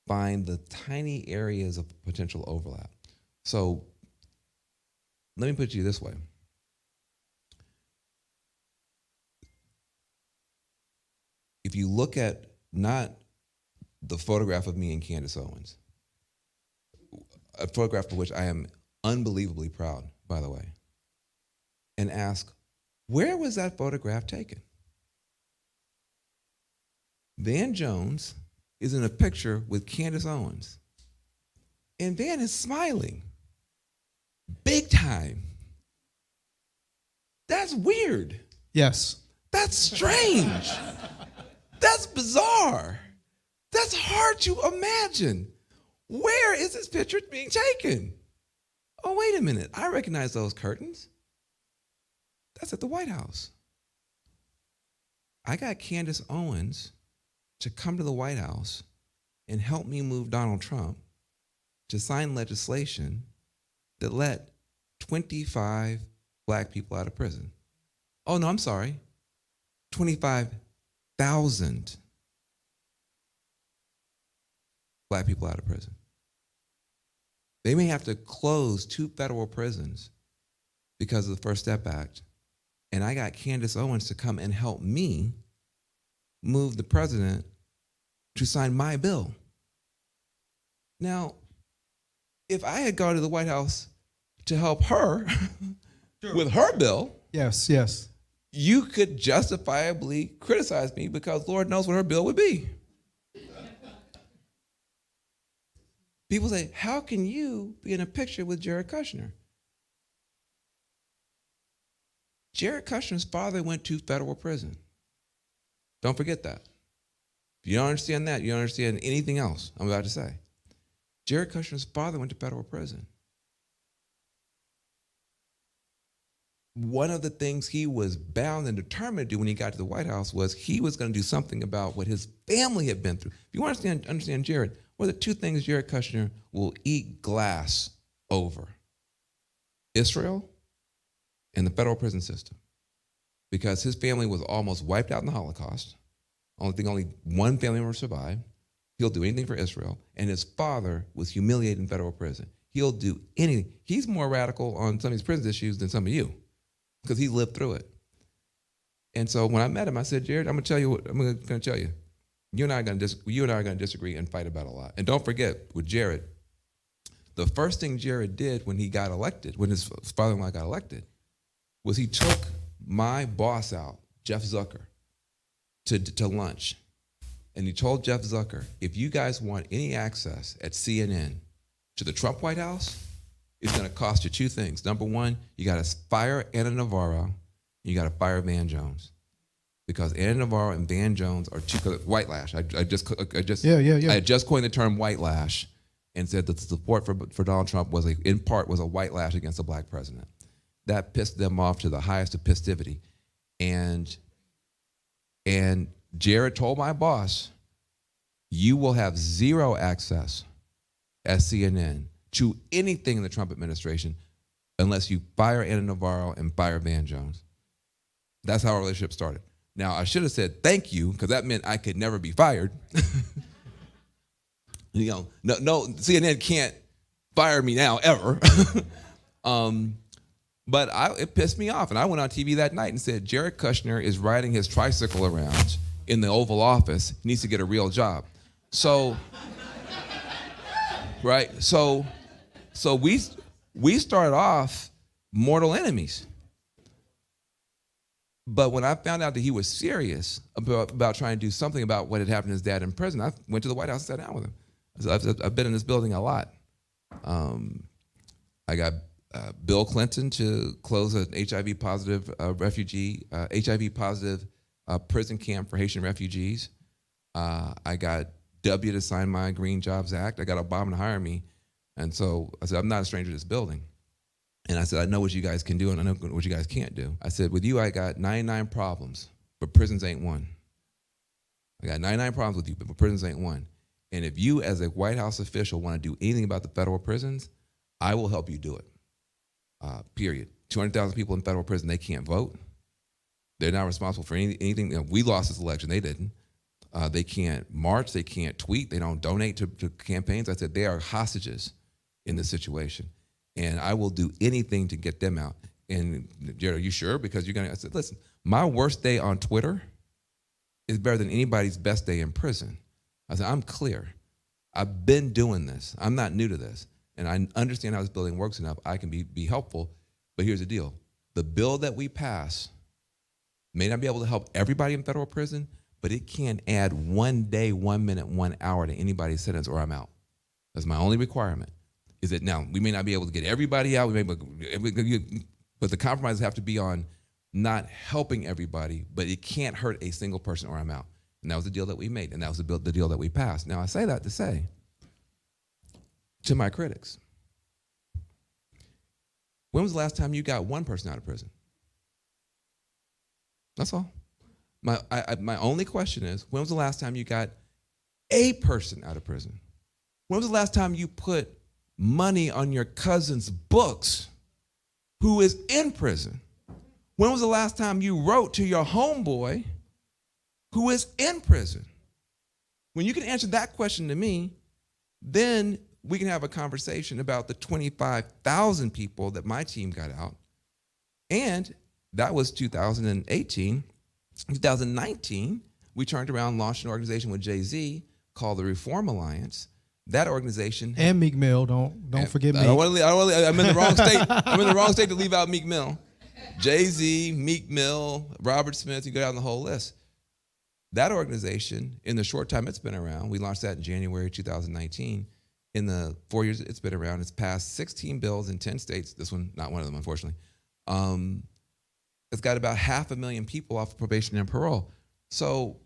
find the tiny areas of potential overlap. So let me put it to you this way. If you look at not the photograph of me and Candace Owens, a photograph of which I am unbelievably proud, by the way, and ask, where was that photograph taken? Van Jones is in a picture with Candace Owens, and Van is smiling, big time. That's weird. Yes. That's strange. That's bizarre. That's hard to imagine. Where is this picture being taken? Oh, wait a minute. I recognize those curtains. That's at the White House. I got Candace Owens to come to the White House and help me move Donald Trump to sign legislation that let 25 Black people out of prison. Oh, no, I'm sorry. 25,000 Black people out of prison. They may have to close 2 federal prisons because of the First Step Act. And I got Candace Owens to come and help me move the president to sign my bill. Now, if I had gone to the White House to help her with her bill, Yes. you could justifiably criticize me because Lord knows what her bill would be. People say, how can you be in a picture with Jared Kushner? Jared Kushner's father went to federal prison. Don't forget that. If you don't understand that, you don't understand anything else I'm about to say. Jared Kushner's father went to federal prison. One of the things he was bound and determined to do when he got to the White House was he was going to do something about what his family had been through. If you want to understand Jared, what are the 2 things Jared Kushner will eat glass over? Israel and the federal prison system. Because his family was almost wiped out in the Holocaust. Only one family member survived. He'll do anything for Israel. And his father was humiliated in federal prison. He'll do anything. He's more radical on some of these prison issues than some of you, because he lived through it. And so when I met him, I said, Jared, I'm going to tell you. You and I are going to disagree and fight about a lot. And don't forget, with Jared, the first thing Jared did when he got elected, when his father-in-law got elected, was he took my boss out, Jeff Zucker, to lunch. And he told Jeff Zucker, if you guys want any access at CNN to the Trump White House, it's going to cost you 2 things. Number one, you got to fire Anna Navarro, and you got to fire Van Jones. because Anna Navarro and Van Jones are two, white lash. I had just coined the term white lash and said that the support for Donald Trump was in part a white lash against a black president. That pissed them off to the highest of pistivity. And Jared told my boss, you will have zero access as CNN to anything in the Trump administration unless you fire Anna Navarro and fire Van Jones. That's how our relationship started. Now, I should have said thank you, because that meant I could never be fired. No, CNN can't fire me now, ever. But it pissed me off, and I went on TV that night and said, Jared Kushner is riding his tricycle around in the Oval Office. He needs to get a real job. So, right? So we started off mortal enemies. But when I found out that he was serious about trying to do something about what had happened to his dad in prison, I went to the White House and sat down with him. I've been in this building a lot. I got Bill Clinton to close an HIV positive prison camp for Haitian refugees. I got W to sign my Green Jobs Act. I got Obama to hire me. And so I said, I'm not a stranger to this building. And I said, I know what you guys can do and I know what you guys can't do. I said, with you, I got 99 problems, but prisons ain't one. I got 99 problems with you, but prisons ain't one. And if you, as a White House official, want to do anything about the federal prisons, I will help you do it. Period. 200,000 people in federal prison, they can't vote. They're not responsible for anything. You know, we lost this election, they didn't. They can't march, they can't tweet, they don't donate to campaigns. I said, they are hostages in this situation. And I will do anything to get them out. And Jared, are you sure? Because you're gonna, I said, listen, my worst day on Twitter is better than anybody's best day in prison. I said, I'm clear. I've been doing this. I'm not new to this. And I understand how this building works enough. I can be helpful. But here's the deal. The bill that we pass may not be able to help everybody in federal prison, but it can add 1 day, 1 minute, 1 hour to anybody's sentence or I'm out. That's my only requirement. Is that now, we may not be able to get everybody out, but the compromises have to be on not helping everybody, but it can't hurt a single person or I'm out. And that was the deal that we made, and that was the deal that we passed. Now, I say that to say, to my critics, when was the last time you got one person out of prison? That's all. My only question is, when was the last time you got a person out of prison? When was the last time you put money on your cousin's books who is in prison? When was the last time you wrote to your homeboy who is in prison? When you can answer that question to me, then we can have a conversation about the 25,000 people that my team got out. And that was 2018. 2019, we turned around and launched an organization with Jay-Z called the Reform Alliance. That organization and Meek Mill. Don't forget Meek. I'm in the wrong state. I'm in the wrong state to leave out Meek Mill. Jay-Z, Meek Mill, Robert Smith. You go down the whole list. That organization, in the short time it's been around, we launched that in January 2019. In the 4 years it's been around, it's passed 16 bills in 10 states. This one, not one of them, unfortunately. It's got about 500,000 people off of probation and parole. So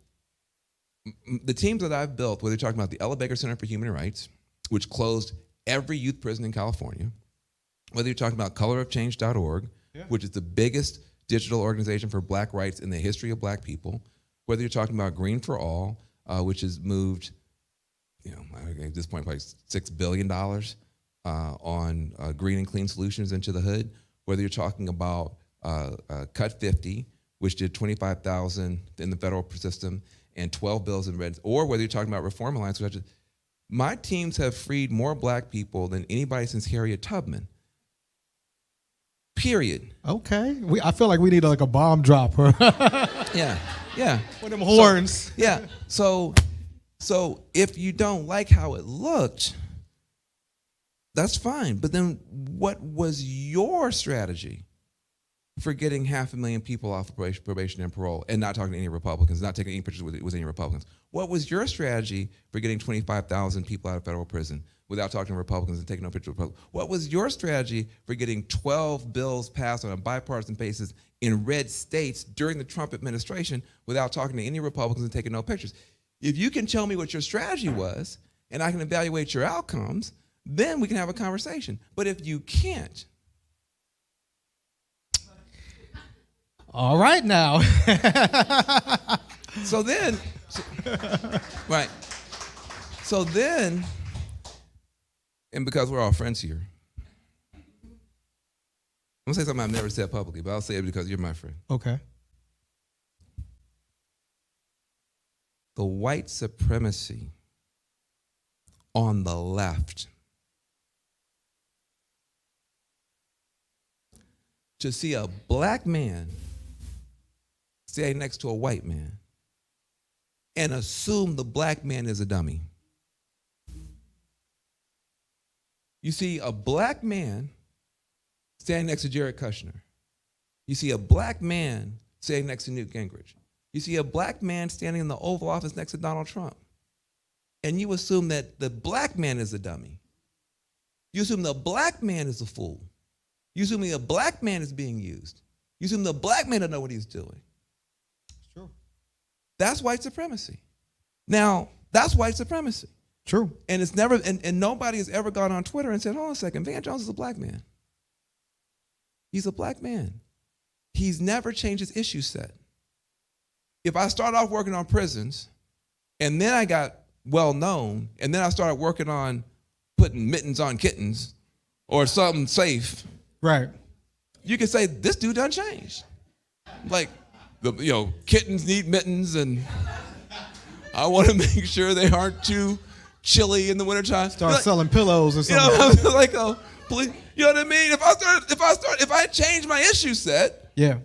the teams that I've built, whether you're talking about the Ella Baker Center for Human Rights, which closed every youth prison in California, whether you're talking about colorofchange.org, which is the biggest digital organization for black rights in the history of black people, whether you're talking about Green for All, which has moved, at this point, probably $6 billion on green and clean solutions into the hood, whether you're talking about Cut 50, which did 25,000 in the federal system and 12 bills in red, or whether you're talking about Reform Alliance, my teams have freed more black people than anybody since Harriet Tubman. Period. Okay. I feel like we need like a bomb drop. Yeah. With them horns. So if you don't like how it looked, that's fine. But then what was your strategy? for getting 500,000 people off of probation and parole and not talking to any Republicans, not taking any pictures with any Republicans? What was your strategy for getting 25,000 people out of federal prison without talking to Republicans and taking no pictures with Republicans? What was your strategy for getting 12 bills passed on a bipartisan basis in red states during the Trump administration without talking to any Republicans and taking no pictures? If you can tell me what your strategy was and I can evaluate your outcomes, then we can have a conversation. But if you can't, all right now. Right. So then, and because we're all friends here, I'm gonna say something I've never said publicly, but I'll say it because you're my friend. Okay. The white supremacy on the left to see a black man standing next to a white man and assume the black man is a dummy. You see a black man standing next to Jared Kushner. You see a black man standing next to Newt Gingrich. You see a black man standing in the Oval Office next to Donald Trump. And you assume that the black man is a dummy. You assume the black man is a fool. You assume the black man is being used. You assume the black man doesn't know what he's doing. It's true. That's white supremacy. Now, that's white supremacy. True. And it's never, and nobody has ever gone on Twitter and said, hold on a second, Van Jones is a black man. He's a black man. He's never changed his issue set. If I start off working on prisons, and then I got well known, and then I started working on putting mittens on kittens or something safe, right? You can say this dude done changed. Like, kittens need mittens, and I want to make sure they aren't too chilly in the wintertime. Start selling pillows or something. Please, you know what I mean? If I change my issue set, yeah,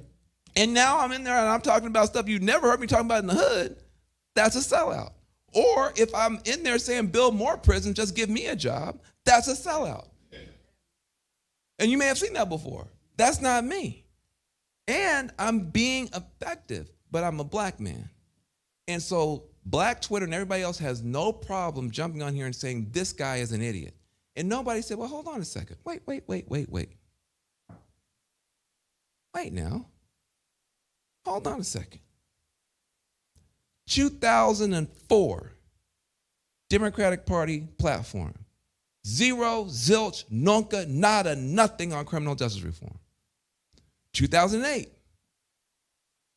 and now I'm in there and I'm talking about stuff you never heard me talking about in the hood, that's a sellout. Or if I'm in there saying build more prisons, just give me a job, that's a sellout. And you may have seen that before. That's not me. And I'm being effective, but I'm a black man. And so black Twitter and everybody else has no problem jumping on here and saying this guy is an idiot. And nobody said, well, hold on a second. Wait. Wait now. Hold on a second. 2004, Democratic Party platform. Zero, zilch, nunca, nada, nothing on criminal justice reform. 2008,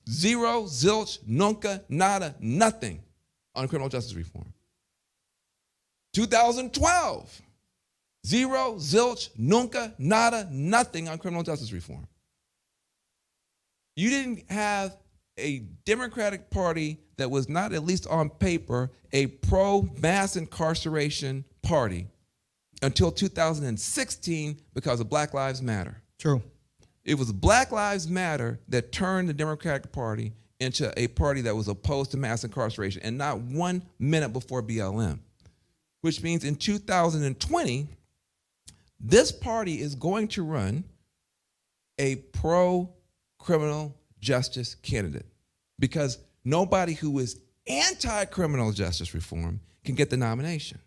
zero, zilch, nunca, nada, nothing on criminal justice reform. 2012, zero, zilch, nunca, nada, nothing on criminal justice reform. You didn't have a Democratic Party that was not, at least on paper, a pro-mass incarceration party until 2016 because of Black Lives Matter. True. It was Black Lives Matter that turned the Democratic Party into a party that was opposed to mass incarceration, and not 1 minute before BLM, which means in 2020, this party is going to run a pro-criminal justice candidate because nobody who is anti-criminal justice reform can get the nomination.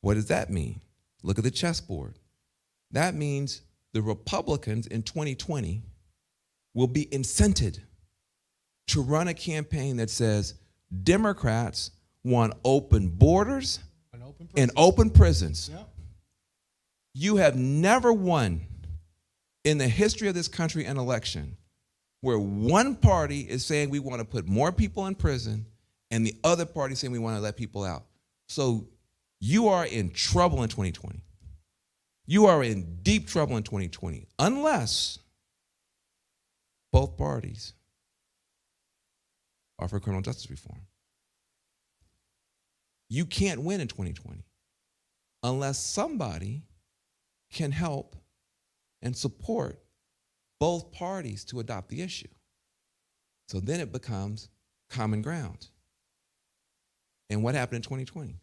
What does that mean? Look at the chessboard. That means the Republicans in 2020 will be incented to run a campaign that says Democrats want open borders and open prisons. Yeah. You have never won in the history of this country an election where one party is saying we want to put more people in prison and the other party saying we want to let people out. So you are in trouble in 2020. You are in deep trouble in 2020 unless both parties are for criminal justice reform. You can't win in 2020 unless somebody can help and support both parties to adopt the issue. So then it becomes common ground. And what happened in 2020?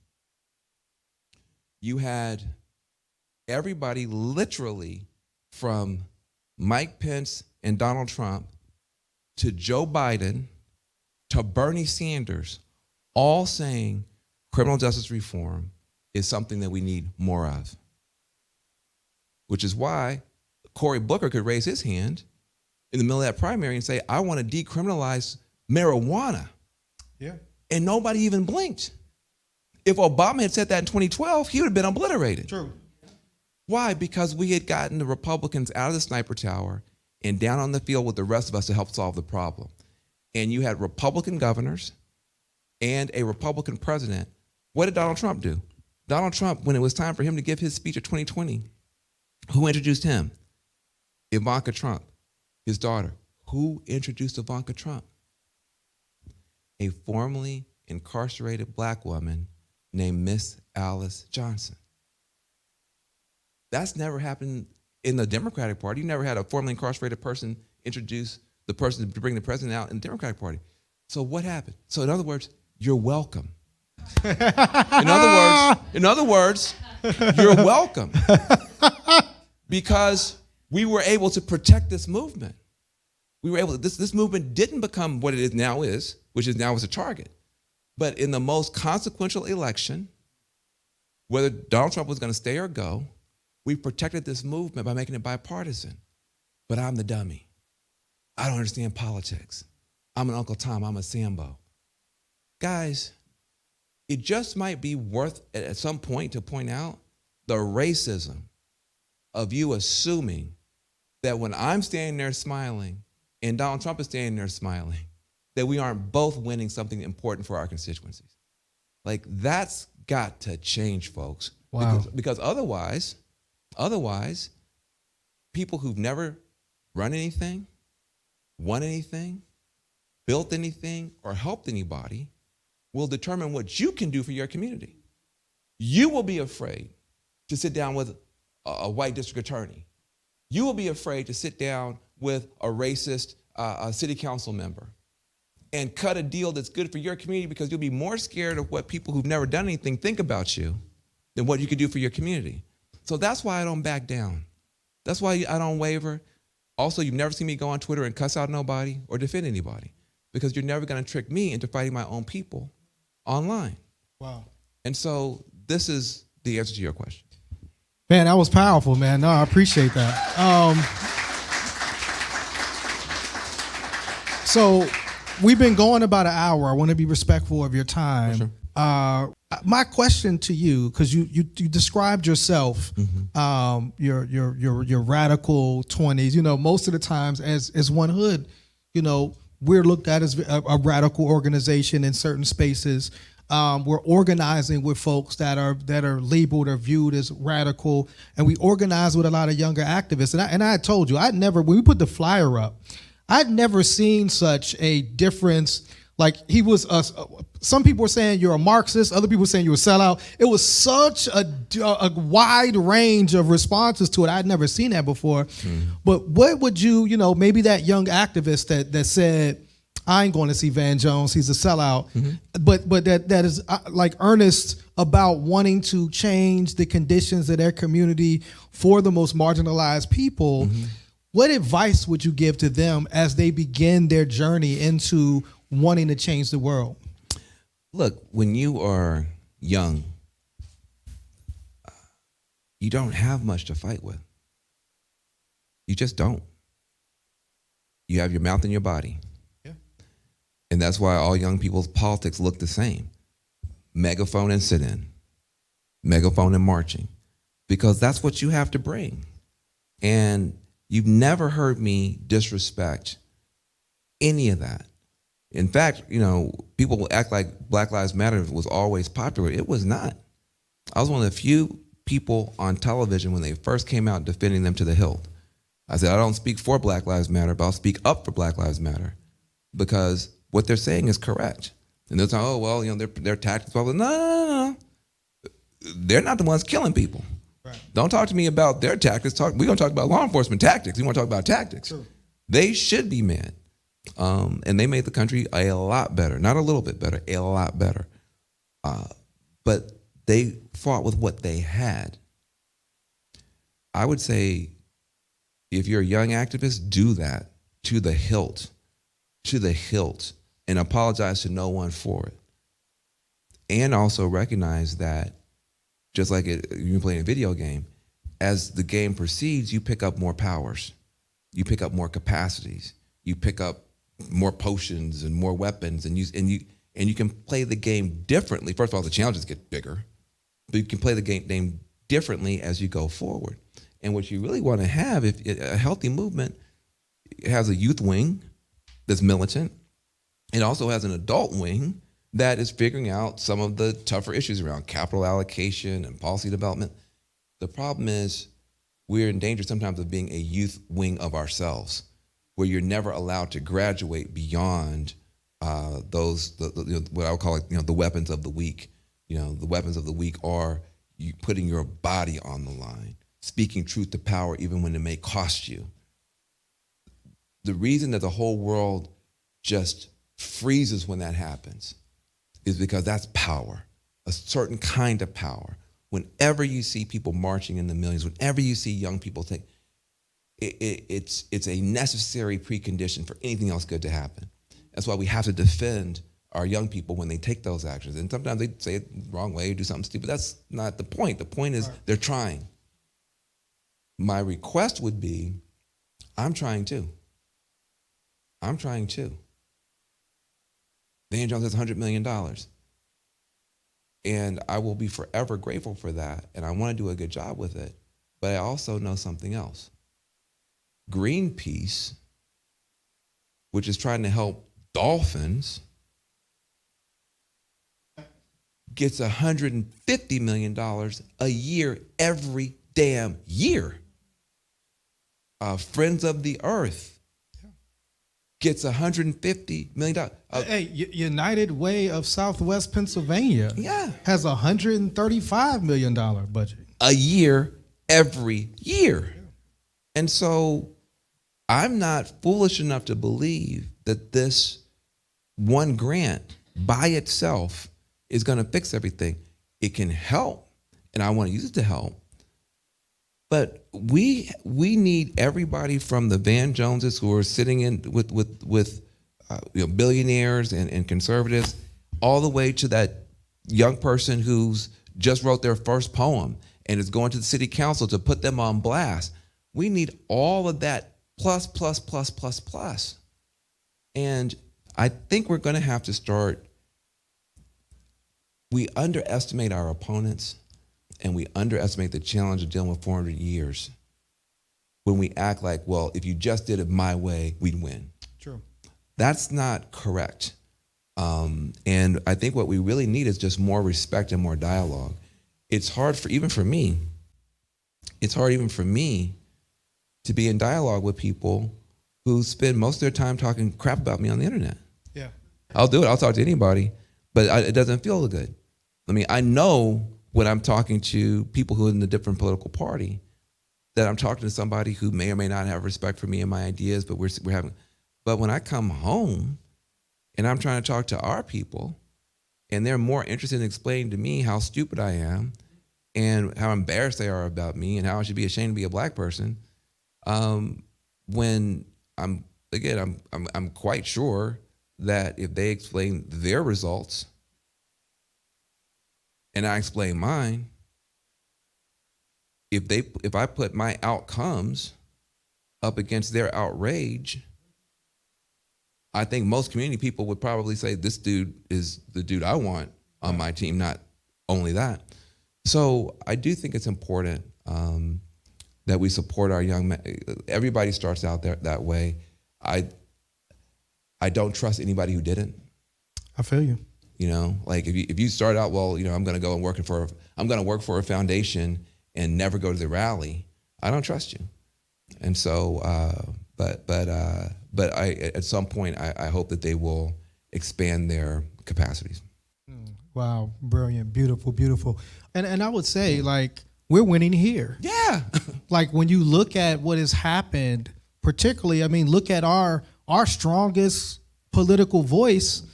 You had everybody literally from Mike Pence and Donald Trump to Joe Biden to Bernie Sanders, all saying criminal justice reform is something that we need more of. Which is why Cory Booker could raise his hand in the middle of that primary and say, I want to decriminalize marijuana. Yeah. And nobody even blinked. If Obama had said that in 2012, he would have been obliterated. True. Why? Because we had gotten the Republicans out of the sniper tower and down on the field with the rest of us to help solve the problem. And you had Republican governors and a Republican president. What did Donald Trump do? Donald Trump, when it was time for him to give his speech of 2020, who introduced him? Ivanka Trump, his daughter. Who introduced Ivanka Trump? A formerly incarcerated black woman named Miss Alice Johnson. That's never happened in the Democratic Party. You never had a formerly incarcerated person introduce the person to bring the president out in the Democratic Party. So what happened? So in other words, you're welcome. In other words, you're welcome. Because we were able to protect this movement. We were able to, this movement didn't become what it is now is, which is now is a target. But in the most consequential election, whether Donald Trump was going to stay or go, we protected this movement by making it bipartisan. But I'm the dummy. I don't understand politics. I'm an Uncle Tom. I'm a Sambo. Guys, it just might be worth at some point to point out the racism of you assuming that when I'm standing there smiling and Donald Trump is standing there smiling, that we aren't both winning something important for our constituencies. Like, that's got to change, folks. Wow. Because otherwise, people who've never run anything, won anything, built anything, or helped anybody will determine what you can do for your community. You will be afraid to sit down with a white district attorney. You will be afraid to sit down with a racist city council member and cut a deal that's good for your community, because you'll be more scared of what people who've never done anything think about you than what you could do for your community. So that's why I don't back down. That's why I don't waver. Also, you've never seen me go on Twitter and cuss out nobody or defend anybody, because you're never going to trick me into fighting my own people online. Wow. And so this is the answer to your question. Man, that was powerful, man. No, I appreciate that. So we've been going about an hour. I want to be respectful of your time. Sure. My question to you, because you described yourself, your radical 20s. You know, most of the times as one hood, you know, we're looked at as a radical organization in certain spaces. We're organizing with folks that are labeled or viewed as radical, and we organize with a lot of younger activists. And I had told you, when we put the flyer up, I'd never seen such a difference. Like, he was, some people were saying you're a Marxist, other people were saying you're a sellout. It was such a wide range of responses to it. I'd never seen that before. But what would you, maybe that young activist that said, I ain't going to see Van Jones, he's a sellout, but that is like earnest about wanting to change the conditions of their community for the most marginalized people, what advice would you give to them as they begin their journey into wanting to change the world? Look, when you are young, you don't have much to fight with. You just don't. You have your mouth and your body. Yeah. And that's why all young people's politics look the same. Megaphone and sit-in. Megaphone and marching. Because that's what you have to bring. And you've never heard me disrespect any of that. In fact, people will act like Black Lives Matter was always popular. It was not. I was one of the few people on television when they first came out defending them to the hilt. I said, I don't speak for Black Lives Matter, but I'll speak up for Black Lives Matter, because what they're saying is correct. And they're saying, oh, well, their tactics, blah, blah. No. They're not the ones killing people. Right. Don't talk to me about their tactics. We're going to talk about law enforcement tactics. We want to talk about tactics. Sure. They should be mad. And they made the country a lot better. Not a little bit better, a lot better. But they fought with what they had. I would say If you're a young activist, do that to the hilt, and apologize to no one for it. And also recognize that, just like you're playing a video game, as the game proceeds, you pick up more powers, you pick up more capacities, you pick up more potions and more weapons, and you can play the game differently. First of all, the challenges get bigger, but you can play the game differently as you go forward. And what you really want to have, if a healthy movement, it has a youth wing that's militant. It also has an adult wing that is figuring out some of the tougher issues around capital allocation and policy development. The problem is we're in danger sometimes of being a youth wing of ourselves, where you're never allowed to graduate beyond what I would call it, the weapons of the weak. The weapons of the weak are you putting your body on the line, speaking truth to power even when it may cost you. The reason that the whole world just freezes when that happens is because that's power, a certain kind of power. Whenever you see people marching in the millions, whenever you see young people take, it's a necessary precondition for anything else good to happen. That's why we have to defend our young people when they take those actions. And sometimes they say it the wrong way or do something stupid. That's not the point. The point is they're trying. My request would be, I'm trying too. Van Jones has $100 million. And I will be forever grateful for that. And I want to do a good job with it. But I also know something else. Greenpeace, which is trying to help dolphins, gets $150 million a year every damn year. Friends of the Earth gets $150 million. United Way of Southwest Pennsylvania has a $135 million budget. A year, every year. And so I'm not foolish enough to believe that this one grant by itself is going to fix everything. It can help, and I want to use it to help. But we need everybody from the Van Joneses who are sitting in with billionaires and conservatives, all the way to that young person who's just wrote their first poem and is going to the city council to put them on blast. We need all of that plus. And I think we're going to have to start. We underestimate our opponents. And we underestimate the challenge of dealing with 400 years when we act like, well, if you just did it my way, we'd win. True. That's not correct. And I think what we really need is just more respect and more dialogue. It's hard even for me to be in dialogue with people who spend most of their time talking crap about me on the internet. Yeah. I'll do it. I'll talk to anybody, but it doesn't feel good. I mean, I know when I'm talking to people who are in a different political party, that I'm talking to somebody who may or may not have respect for me and my ideas, but we're having. But when I come home and I'm trying to talk to our people, and they're more interested in explaining to me how stupid I am and how embarrassed they are about me and how I should be ashamed to be a black person, when I'm quite sure that if they explain their results and I explain mine, if I put my outcomes up against their outrage, I think most community people would probably say this dude is the dude I want on my team, not only that. So I do think it's important that we support our young men. Everybody starts out there that way. I don't trust anybody who didn't. I feel you. Like if you start out, well, I'm going to go and work for a foundation and never go to the rally, I don't trust you. And so, but I at some point I hope that they will expand their capacities. Wow, brilliant, beautiful. And I would say, like, we're winning here. Yeah. Like, when you look at what has happened, particularly, look at our strongest political voice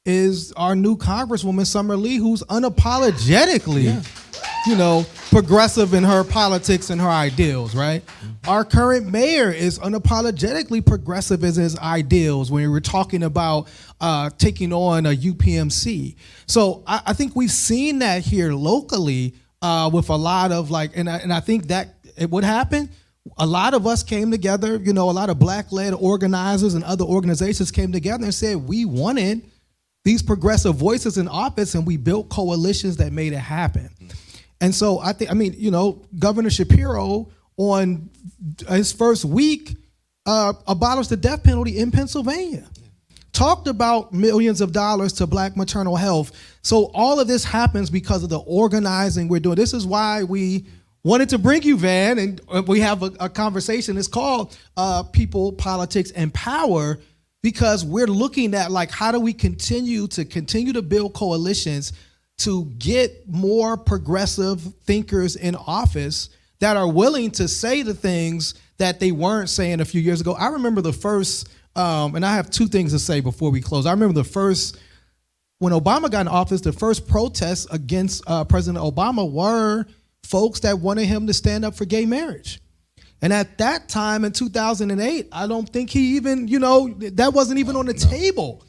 is our new Congresswoman, Summer Lee, who's unapologetically progressive in her politics and her ideals, right? Our current mayor is unapologetically progressive in his ideals when we're talking about taking on a UPMC. So I think we've seen that here locally with a lot of and I think that it would happen. A lot of us came together, a lot of Black-led organizers and other organizations came together and said we wanted these progressive voices in office, and we built coalitions that made it happen. And so Governor Shapiro on his first week abolished the death penalty in Pennsylvania. Talked about millions of dollars to Black maternal health. So all of this happens because of the organizing we're doing. This is why we wanted to bring you, Van, and we have a conversation. It's called People, Politics, and Power, because we're looking at how do we continue to build coalitions to get more progressive thinkers in office that are willing to say the things that they weren't saying a few years ago. I remember the first, and I have two things to say before we close. I remember the first, when Obama got in office, the first protests against President Obama were folks that wanted him to stand up for gay marriage. And at that time in 2008, I don't think he even, that wasn't even on the table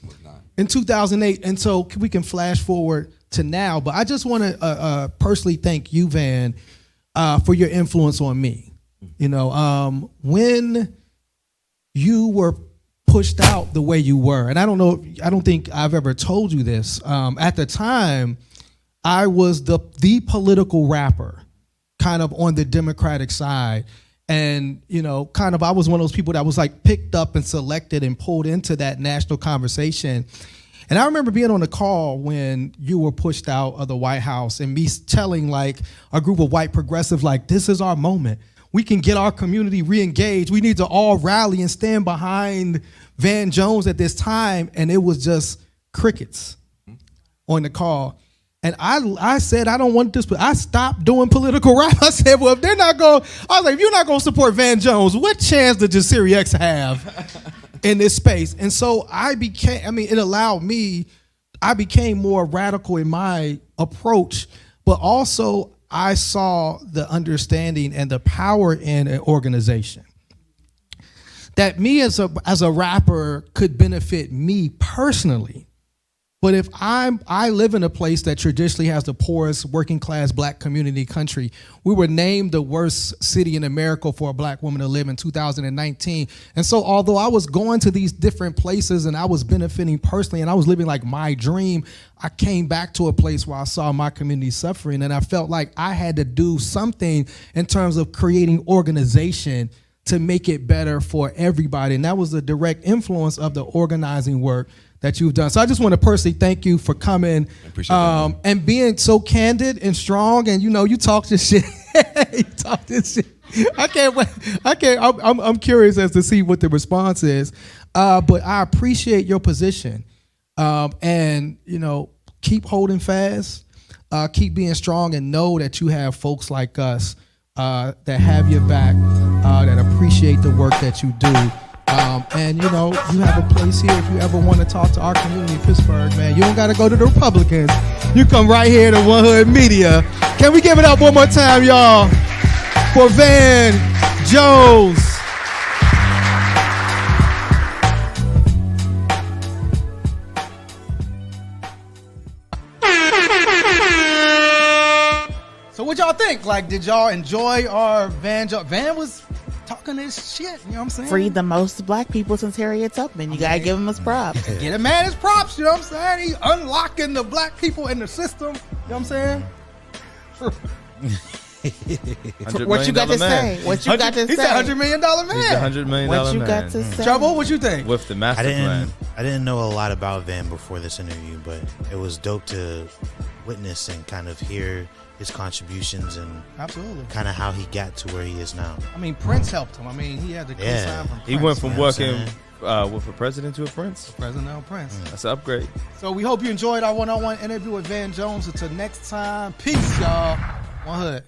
in 2008. And so we can flash forward to now. But I just want to personally thank you, Van, for your influence on me. When you were pushed out the way you were, and I don't think I've ever told you this. At the time, I was the political rapper, kind of on the Democratic side. And, I was one of those people that was picked up and selected and pulled into that national conversation. And I remember being on a call when you were pushed out of the White House and me telling a group of white progressives, this is our moment. We can get our community re-engaged. We need to all rally and stand behind Van Jones at this time. And it was just crickets on the call. And I said, I don't want this, but I stopped doing political rap. I said, well, if they're not going, if you're not going to support Van Jones, what chance does Jasiri X have in this space? And so I became more radical in my approach, but also I saw the understanding and the power in an organization. That me as a rapper could benefit me personally. But if I live in a place that traditionally has the poorest working class Black community country, we were named the worst city in America for a Black woman to live in 2019. And so although I was going to these different places and I was benefiting personally and I was living my dream, I came back to a place where I saw my community suffering, and I felt like I had to do something in terms of creating organization to make it better for everybody. And that was the direct influence of the organizing work that you've done. So I just want to personally thank you for coming and being so candid and strong. And you talk this shit. You talk this shit. I can't wait. I'm curious as to see what the response is. But I appreciate your position. And keep holding fast. Keep being strong, and know that you have folks like us that have your back, that appreciate the work that you do. And you have a place here if you ever want to talk to our community in Pittsburgh, man. You don't got to go to the Republicans. You come right here to One Hood Media. Can we give it up one more time, y'all, for Van Jones? So what y'all think? Did y'all enjoy our Van Jones? Van was talking this shit, you know what I'm saying? Freed the most Black people since Harriet Tubman. You gotta give him his props. Get a man his props, you know what I'm saying? He unlocking the Black people in the system, you know what I'm saying? What you got to say? What you got to say? He's a $100 million man. He's a $100 million man. What you got to say? Trouble, what you think? With the master plan. I didn't know a lot about Van before this interview, but it was dope to witness and kind of hear his contributions and absolutely kind of how he got to where he is now. I mean, Prince helped him. I mean, he had the co-sign from Prince. He went from working with a president to a prince. President Prince. That's an upgrade. So we hope you enjoyed our one-on-one interview with Van Jones. Until next time, peace, y'all. One Hood.